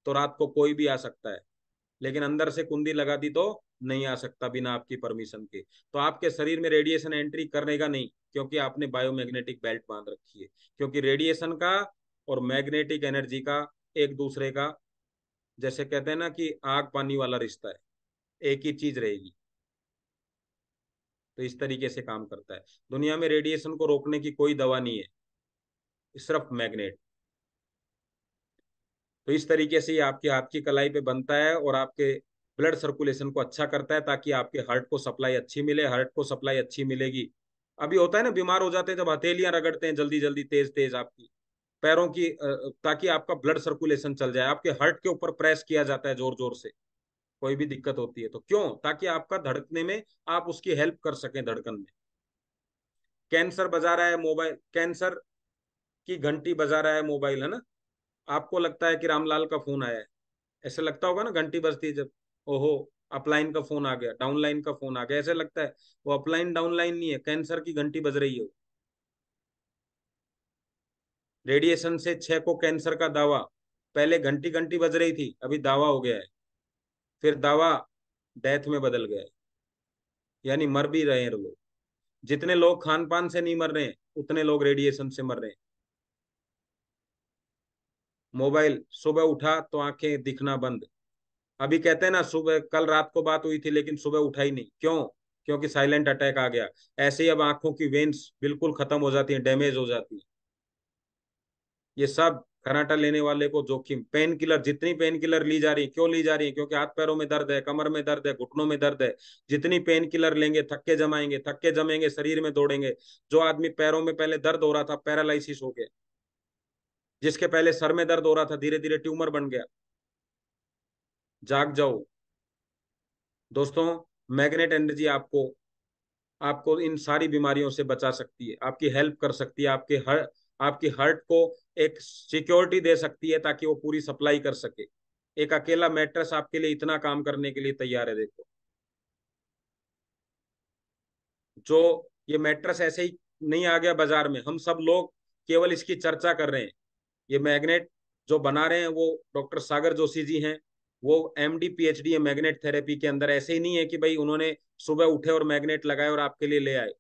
तो रात को कोई भी आ सकता है। लेकिन अंदर से कुंडी लगा दी तो नहीं आ सकता बिना आपकी परमिशन के। तो आपके शरीर में रेडिएशन एंट्री करेगा नहीं, क्योंकि आपने बायोमैग्नेटिक बेल्ट बांध रखी है। क्योंकि रेडिएशन का और मैग्नेटिक एनर्जी का एक दूसरे का, जैसे कहते हैं ना कि आग पानी वाला रिश्ता है, एक ही चीज रहेगी। तो इस तरीके से काम करता है। दुनिया में रेडिएशन को रोकने की कोई दवा नहीं है, सिर्फ मैग्नेट। तो इस तरीके से ये आपके हाथ की कलाई पे बनता है और आपके ब्लड सर्कुलेशन को अच्छा करता है, ताकि आपके हार्ट को सप्लाई अच्छी मिले। हार्ट को सप्लाई अच्छी मिलेगी। अभी होता है ना, बीमार हो जाते हैं जब हथेलियां रगड़ते हैं जल्दी जल्दी तेज तेज आपकी पैरों की, ताकि आपका ब्लड सर्कुलेशन चल जाए। आपके हार्ट के ऊपर प्रेस किया जाता है जोर जोर से, कोई भी दिक्कत होती है तो। क्यों? ताकि आपका धड़कने में आप उसकी हेल्प कर सकें, धड़कन में। कैंसर बजा रहा है मोबाइल, कैंसर की घंटी बजा रहा है मोबाइल, है ना? आपको लगता है कि रामलाल का फोन आया है, ऐसे लगता होगा ना, घंटी बजती है जब, ओहो अपलाइन का फोन आ गया, डाउनलाइन का फोन आ गया, ऐसे लगता है। वो अपलाइन डाउनलाइन नहीं है, कैंसर की घंटी बज रही है। रेडिएशन से 6 को कैंसर का दावा। पहले घंटी घंटी बज रही थी, अभी दावा हो गया है। फिर दावा डेथ में बदल गया है, यानी मर भी रहे हैं लोग। जितने लोग खान पान से नहीं मर रहे हैं, उतने लोग रेडिएशन से मर रहे हैं। मोबाइल, सुबह उठा तो आंखें दिखना बंद। अभी कहते हैं ना, सुबह कल रात को बात हुई थी लेकिन सुबह उठा ही नहीं, क्यों? क्योंकि साइलेंट अटैक आ गया। ऐसे ही अब आंखों की वेन्स बिल्कुल खत्म हो जाती हैं, डैमेज हो जाती है। ये सब खर्राटा लेने वाले को जोखिम। पेन किलर, जितनी पेन किलर ली जा रही है, क्यों ली जा रही है? क्योंकि हाथ पैरों में दर्द है, कमर में दर्द है, घुटनों में दर्द है। जितनी पेन किलर लेंगे, थक्के जमाएंगे, थक्के जमेंगे, शरीर में दौड़ेंगे। जो आदमी पैरों में पहले दर्द हो रहा था, पैरालिसिस हो गया। जिसके पहले सर में दर्द हो रहा था, धीरे धीरे ट्यूमर बन गया। जाग जाओ दोस्तों। मैग्नेट एनर्जी आपको आपको इन सारी बीमारियों से बचा सकती है, आपकी हेल्प कर सकती है, आपकी हार्ट को एक सिक्योरिटी दे सकती है, ताकि वो पूरी सप्लाई कर सके। एक अकेला मैट्रेस आपके लिए इतना काम करने के लिए तैयार है, देखो। जो ये मैट्रेस ऐसे ही नहीं आ गया बाजार में, हम सब लोग केवल इसकी चर्चा कर रहे हैं। ये मैग्नेट जो बना रहे हैं वो डॉक्टर सागर जोशी जी हैं। वो एमडी पीएचडी है मैग्नेट थेरेपी के अंदर। ऐसे ही नहीं है कि भाई उन्होंने सुबह उठे और मैग्नेट लगाए और आपके लिए ले आए।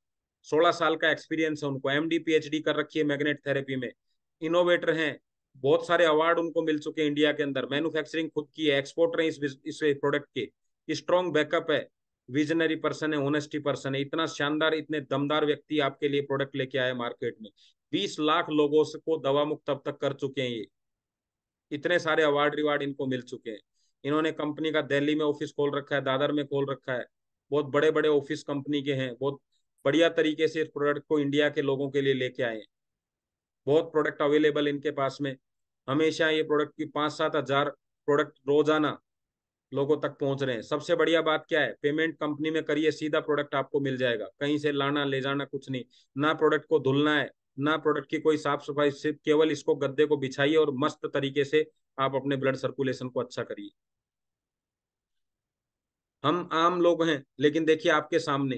16 साल का एक्सपीरियंस है उनको, एमडी पीएचडी कर रखी है मैग्नेट थेरेपी में। इनोवेटर हैं, बहुत सारे अवार्ड उनको मिल चुके हैं इंडिया के अंदर। मैन्युफैक्चरिंग खुद की है, एक्सपोर्टर है इस प्रोडक्ट के। स्ट्रॉन्ग बैकअप है, विजनरी पर्सन है, ऑनेस्टी पर्सन है। इतना शानदार, इतने दमदार व्यक्ति आपके लिए प्रोडक्ट लेके आए मार्केट में। 20 लाख लोगों को दवा मुक्त अब तक कर चुके हैं ये। इतने सारे अवार्ड रिवार्ड इनको मिल चुके हैं। इन्होंने कंपनी का दिल्ली में ऑफिस खोल रखा है, दादर में खोल रखा है। बहुत बड़े बड़े ऑफिस कंपनी के हैं। बहुत बढ़िया तरीके से इस प्रोडक्ट को इंडिया के लोगों के लिए लेके आए हैं। बहुत प्रोडक्ट अवेलेबल इनके पास में। हमेशा ये प्रोडक्ट की 5-7 हजार प्रोडक्ट रोजाना लोगों तक पहुंच रहे हैं। सबसे बढ़िया बात क्या है? पेमेंट कंपनी में करिए, सीधा प्रोडक्ट आपको मिल जाएगा, कहीं से लाना ले जाना कुछ नहीं। ना प्रोडक्ट को धुलना है, ना प्रोडक्ट की कोई साफ सफाई, सिर्फ केवल इसको गद्दे को बिछाइए और मस्त तरीके से आप अपने ब्लड सर्कुलेशन को अच्छा करिए। हम आम लोग हैं, लेकिन देखिए आपके सामने,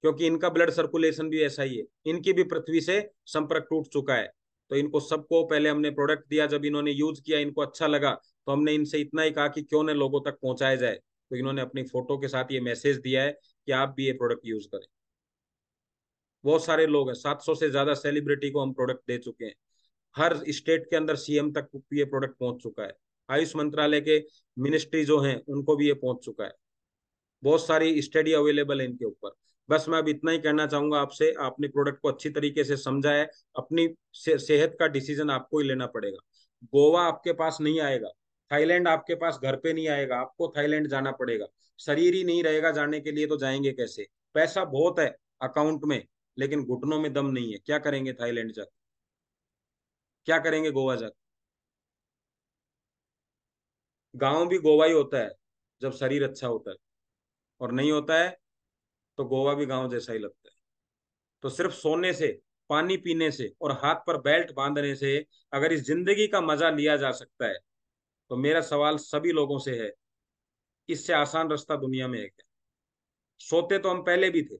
क्योंकि इनका ब्लड सर्कुलेशन भी ऐसा ही है, इनकी भी पृथ्वी से संपर्क टूट चुका है। तो इनको सबको पहले हमने प्रोडक्ट दिया, जब इन्होंने यूज किया, इनको अच्छा लगा, तो हमने इनसे इतना ही कहा कि क्यों न लोगों तक पहुंचाया जाए। तो इन्होंने अपनी फोटो के साथ ये मैसेज दिया है कि आप भी ये प्रोडक्ट यूज करें। बहुत सारे लोग हैं, 700 से ज्यादा सेलिब्रिटी को हम प्रोडक्ट दे चुके हैं। हर स्टेट के अंदर सीएम तक ये प्रोडक्ट पहुंच चुका है। आयुष मंत्रालय के मिनिस्ट्री जो हैं उनको भी ये पहुंच चुका है। बहुत सारी स्टडी अवेलेबल है इनके ऊपर। बस मैं अब इतना ही कहना चाहूंगा आपसे, आपने प्रोडक्ट को अच्छी तरीके से समझा है। अपनी सेहत का डिसीजन आपको ही लेना पड़ेगा। गोवा आपके पास नहीं आएगा, थाईलैंड आपके पास घर पे नहीं आएगा, आपको थाईलैंड जाना पड़ेगा। शरीर ही नहीं रहेगा जाने के लिए तो जाएंगे कैसे? पैसा बहुत है अकाउंट में, लेकिन घुटनों में दम नहीं है। क्या करेंगे थाईलैंड जाके? क्या करेंगे गोवा जाके? गांव भी गोवा ही होता है जब शरीर अच्छा होता है, और नहीं होता है तो गोवा भी गांव जैसा ही लगता है। तो सिर्फ सोने से, पानी पीने से और हाथ पर बेल्ट बांधने से अगर इस जिंदगी का मजा लिया जा सकता है, तो मेरा सवाल सभी लोगों से है, इससे आसान रास्ता दुनिया में है क्या? सोते तो हम पहले भी थे,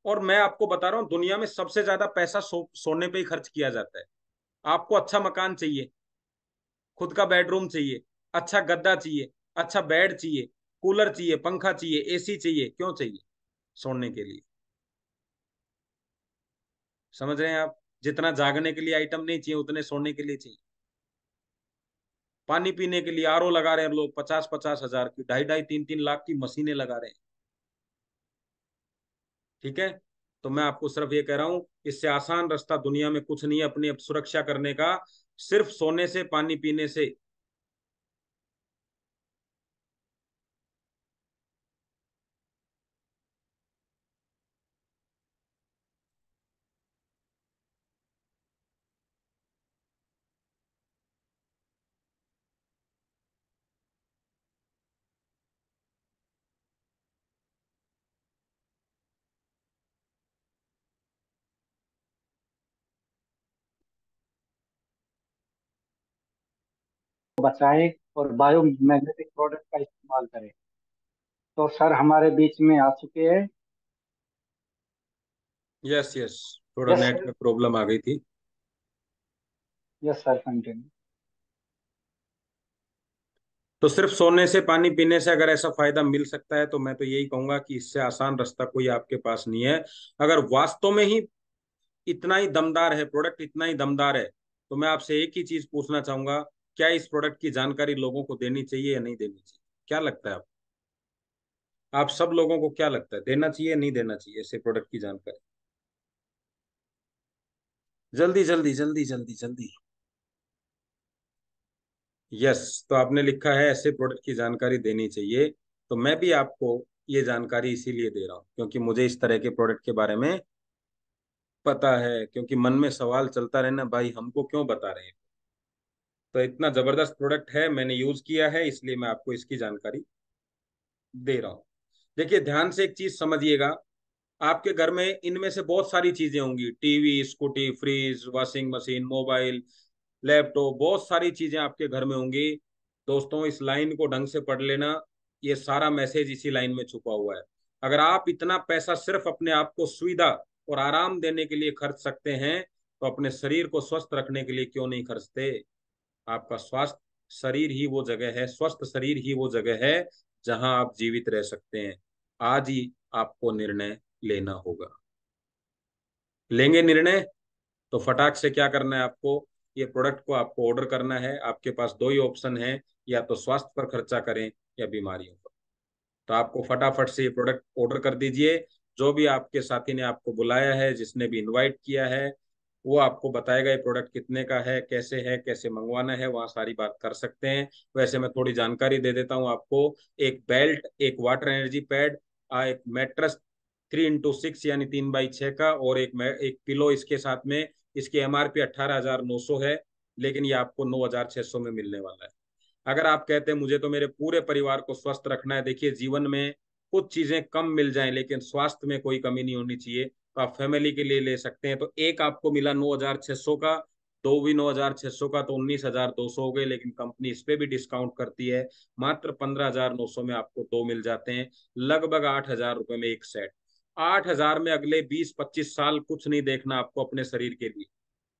और मैं आपको बता रहा हूँ दुनिया में सबसे ज्यादा पैसा सोने पे ही खर्च किया जाता है। आपको अच्छा मकान चाहिए, खुद का बेडरूम चाहिए, अच्छा गद्दा चाहिए, अच्छा बेड चाहिए, कूलर चाहिए, पंखा चाहिए, एसी चाहिए, क्यों चाहिए? सोने के लिए। समझ रहे हैं आप? जितना जागने के लिए आइटम नहीं चाहिए उतने सोने के लिए चाहिए। पानी पीने के लिए आरओ लगा रहे हैं लोग, 50-50 हजार की, 2.5-2.5-3-3 लाख की मशीनें लगा रहे हैं। ठीक है। तो मैं आपको सिर्फ ये कह रहा हूं, इससे आसान रास्ता दुनिया में कुछ नहीं है अपनी सुरक्षा करने का, सिर्फ सोने से, पानी पीने से। बचाएं और बायोमैग्नेटिक प्रोडक्ट का इस्तेमाल करें। तो सर हमारे बीच में आ चुके हैं। यस यस, थोड़ा यस नेट सर। में प्रॉब्लम आ गई थी। Yes sir, continue. तो सिर्फ सोने से, पानी पीने से अगर ऐसा फायदा मिल सकता है तो मैं तो यही कहूंगा कि इससे आसान रास्ता कोई आपके पास नहीं है। अगर वास्तव में ही इतना ही दमदार है प्रोडक्ट, इतना ही दमदार है, तो मैं आपसे एक ही चीज पूछना चाहूंगा, क्या इस प्रोडक्ट की जानकारी लोगों को देनी चाहिए या नहीं देनी चाहिए? क्या लगता है आप सब लोगों को क्या लगता है, देना चाहिए नहीं देना चाहिए ऐसे प्रोडक्ट की जानकारी? जल्दी जल्दी जल्दी जल्दी जल्दी। यस, तो आपने लिखा है ऐसे प्रोडक्ट की जानकारी देनी चाहिए। तो मैं भी आपको ये जानकारी इसीलिए दे रहा हूँ क्योंकि मुझे इस तरह के प्रोडक्ट के बारे में पता है, क्योंकि मन में सवाल चलता रहे ना, भाई हमको क्यों बता रहे हैं। तो इतना जबरदस्त प्रोडक्ट है, मैंने यूज किया है, इसलिए मैं आपको इसकी जानकारी दे रहा हूँ। देखिए ध्यान से एक चीज समझिएगा, आपके घर में इनमें से बहुत सारी चीजें होंगी, TV, scooty, fridge, washing machine, mobile, laptop, बहुत सारी चीजें आपके घर में होंगी। दोस्तों इस लाइन को ढंग से पढ़ लेना, ये सारा मैसेज इसी लाइन में छुपा हुआ है। अगर आप इतना पैसा सिर्फ अपने आप को सुविधा और आराम देने के लिए खर्च सकते हैं, तो अपने शरीर को स्वस्थ रखने के लिए क्यों नहीं खर्चते? आपका स्वास्थ्य शरीर ही वो जगह है, स्वस्थ शरीर ही वो जगह है जहां आप जीवित रह सकते हैं। आज ही आपको निर्णय लेना होगा। लेंगे निर्णय? तो फटाक से क्या करना है आपको, ये प्रोडक्ट को आपको ऑर्डर करना है। आपके पास दो ही ऑप्शन है, या तो स्वास्थ्य पर खर्चा करें या बीमारियों पर। तो आपको फटाफट से ये प्रोडक्ट ऑर्डर कर दीजिए। जो भी आपके साथी ने आपको बुलाया है, जिसने भी इनवाइट किया है, वो आपको बताएगा ये प्रोडक्ट कितने का है, कैसे मंगवाना है, वहाँ सारी बात कर सकते हैं। वैसे मैं थोड़ी जानकारी दे देता हूँ आपको। एक बेल्ट, एक वाटर एनर्जी पैड, एक मैट्रेस 3x6 यानी 3x6 का, और एक पिलो इसके साथ में। इसकी एमआरपी 18,900 है, लेकिन ये आपको 9,600 में मिलने वाला है। अगर आप कहते हैं मुझे तो मेरे पूरे परिवार को स्वस्थ रखना है, देखिए जीवन में कुछ चीजें कम मिल जाएं लेकिन स्वास्थ्य में कोई कमी नहीं होनी चाहिए, तो आप फैमिली के लिए ले सकते हैं। तो एक आपको मिला 9,600 का, दो भी 9,600 का, तो 19,200 हो गए, लेकिन कंपनी इस पे भी डिस्काउंट करती है। मात्र 15,900 में आपको दो मिल जाते हैं, लगभग 8,000 रुपए में एक सेट। 8,000 में अगले 20-25 साल कुछ नहीं देखना आपको अपने शरीर के लिए,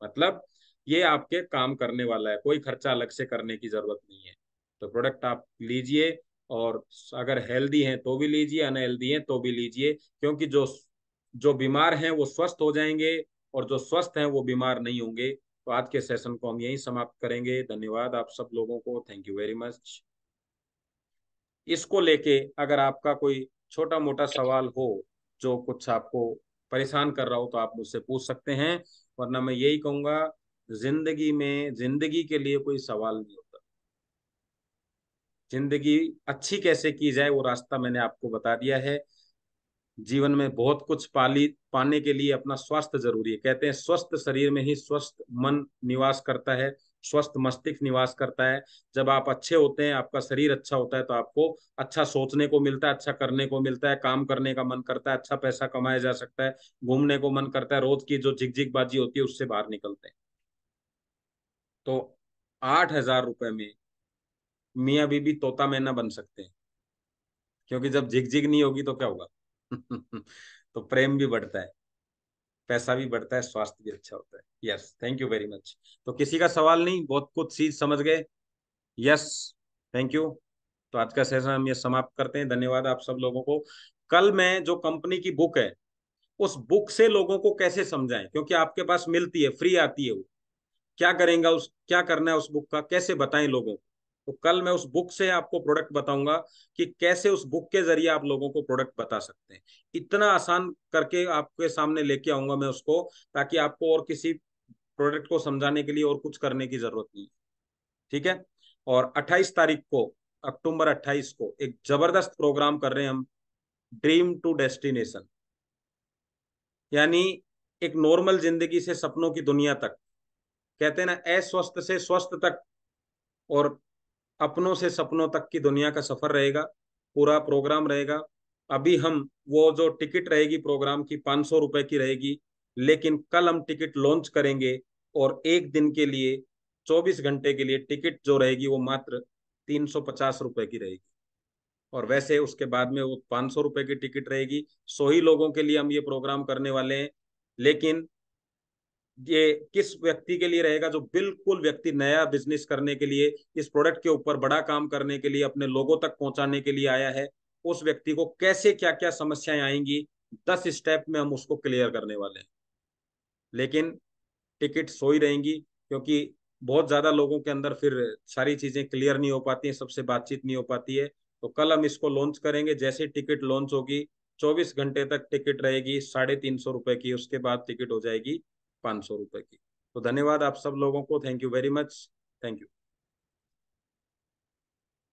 मतलब ये आपके काम करने वाला है, कोई खर्चा अलग से करने की जरूरत नहीं है। तो प्रोडक्ट आप लीजिए, और अगर हेल्दी हैं तो भी लीजिए, अनहेल्दी हैं तो भी लीजिए, क्योंकि जो जो बीमार हैं वो स्वस्थ हो जाएंगे, और जो स्वस्थ हैं वो बीमार नहीं होंगे। तो आज के सेशन को हम यहीं समाप्त करेंगे। धन्यवाद आप सब लोगों को, थैंक यू वेरी मच। इसको लेके अगर आपका कोई छोटा मोटा सवाल हो, जो कुछ आपको परेशान कर रहा हो, तो आप मुझसे पूछ सकते हैं। वरना मैं यही कहूंगा, जिंदगी में जिंदगी के लिए कोई सवाल नहीं होता। जिंदगी अच्छी कैसे की जाए वो रास्ता मैंने आपको बता दिया है। जीवन में बहुत कुछ पाली पाने के लिए अपना स्वास्थ्य जरूरी है। कहते हैं स्वस्थ शरीर में ही स्वस्थ मन निवास करता है, स्वस्थ मस्तिष्क निवास करता है। जब आप अच्छे होते हैं, आपका शरीर अच्छा होता है, तो आपको अच्छा सोचने को मिलता है, अच्छा करने को मिलता है, काम करने का मन करता है, अच्छा पैसा कमाया जा सकता है, घूमने को मन करता है, रोज की जो झिकझिक बाजी होती है उससे बाहर निकलते हैं। तो 8,000 रुपए में मियाँ बीबी तोता मैना बन सकते हैं, क्योंकि जब झिकझिक नहीं होगी तो क्या होगा? तो प्रेम भी बढ़ता है, पैसा भी बढ़ता है, स्वास्थ्य भी अच्छा होता है। Yes, thank you very much. तो किसी का सवाल नहीं, बहुत कुछ चीज समझ गए। Yes, thank you. तो आज का सेशन हम ये समाप्त करते हैं। धन्यवाद आप सब लोगों को। कल मैं जो कंपनी की बुक है, उस बुक से लोगों को कैसे समझाएं, क्योंकि आपके पास मिलती है, फ्री आती है वो, क्या करेंगे उस, क्या करना है उस बुक का, कैसे बताएं लोगों को। तो कल मैं उस बुक से आपको प्रोडक्ट बताऊंगा कि कैसे उस बुक के जरिए आप लोगों को प्रोडक्ट बता सकते हैं। इतना आसान करके आपके सामने लेके आऊंगा मैं उसको, ताकि आपको और किसी प्रोडक्ट को समझाने के लिए और कुछ करने की जरूरत नहीं है। ठीक है। और 28 तारीख को, अक्टूबर 28 को एक जबरदस्त प्रोग्राम कर रहे हैं हम, ड्रीम टू डेस्टिनेशन, यानी एक नॉर्मल जिंदगी से सपनों की दुनिया तक, कहते हैं ना, अस्वस्थ से स्वस्थ तक, और अपनों से सपनों तक की दुनिया का सफर रहेगा। पूरा प्रोग्राम रहेगा। अभी हम, वो जो टिकट रहेगी प्रोग्राम की 500 रुपए की रहेगी, लेकिन कल हम टिकट लॉन्च करेंगे, और एक दिन के लिए, 24 घंटे के लिए टिकट जो रहेगी वो मात्र 350 रुपए की रहेगी। और वैसे उसके बाद में वो 500 रुपए की टिकट रहेगी। 100 ही लोगों के लिए हम ये प्रोग्राम करने वाले हैं। लेकिन ये किस व्यक्ति के लिए रहेगा, जो बिल्कुल व्यक्ति नया बिजनेस करने के लिए, इस प्रोडक्ट के ऊपर बड़ा काम करने के लिए, अपने लोगों तक पहुंचाने के लिए आया है। उस व्यक्ति को कैसे क्या क्या समस्याएं आएंगी, 10 स्टेप में हम उसको क्लियर करने वाले हैं। लेकिन टिकट 100 ही रहेंगी, क्योंकि बहुत ज्यादा लोगों के अंदर फिर सारी चीजें क्लियर नहीं हो पाती हैं, सबसे बातचीत नहीं हो पाती है। तो कल हम इसको लॉन्च करेंगे। जैसे टिकट लॉन्च होगी, 24 घंटे तक टिकट रहेगी 350 रुपए की, उसके बाद टिकट हो जाएगी 500 रुपए की। तो धन्यवाद आप सब लोगों को, thank you very much. Thank you.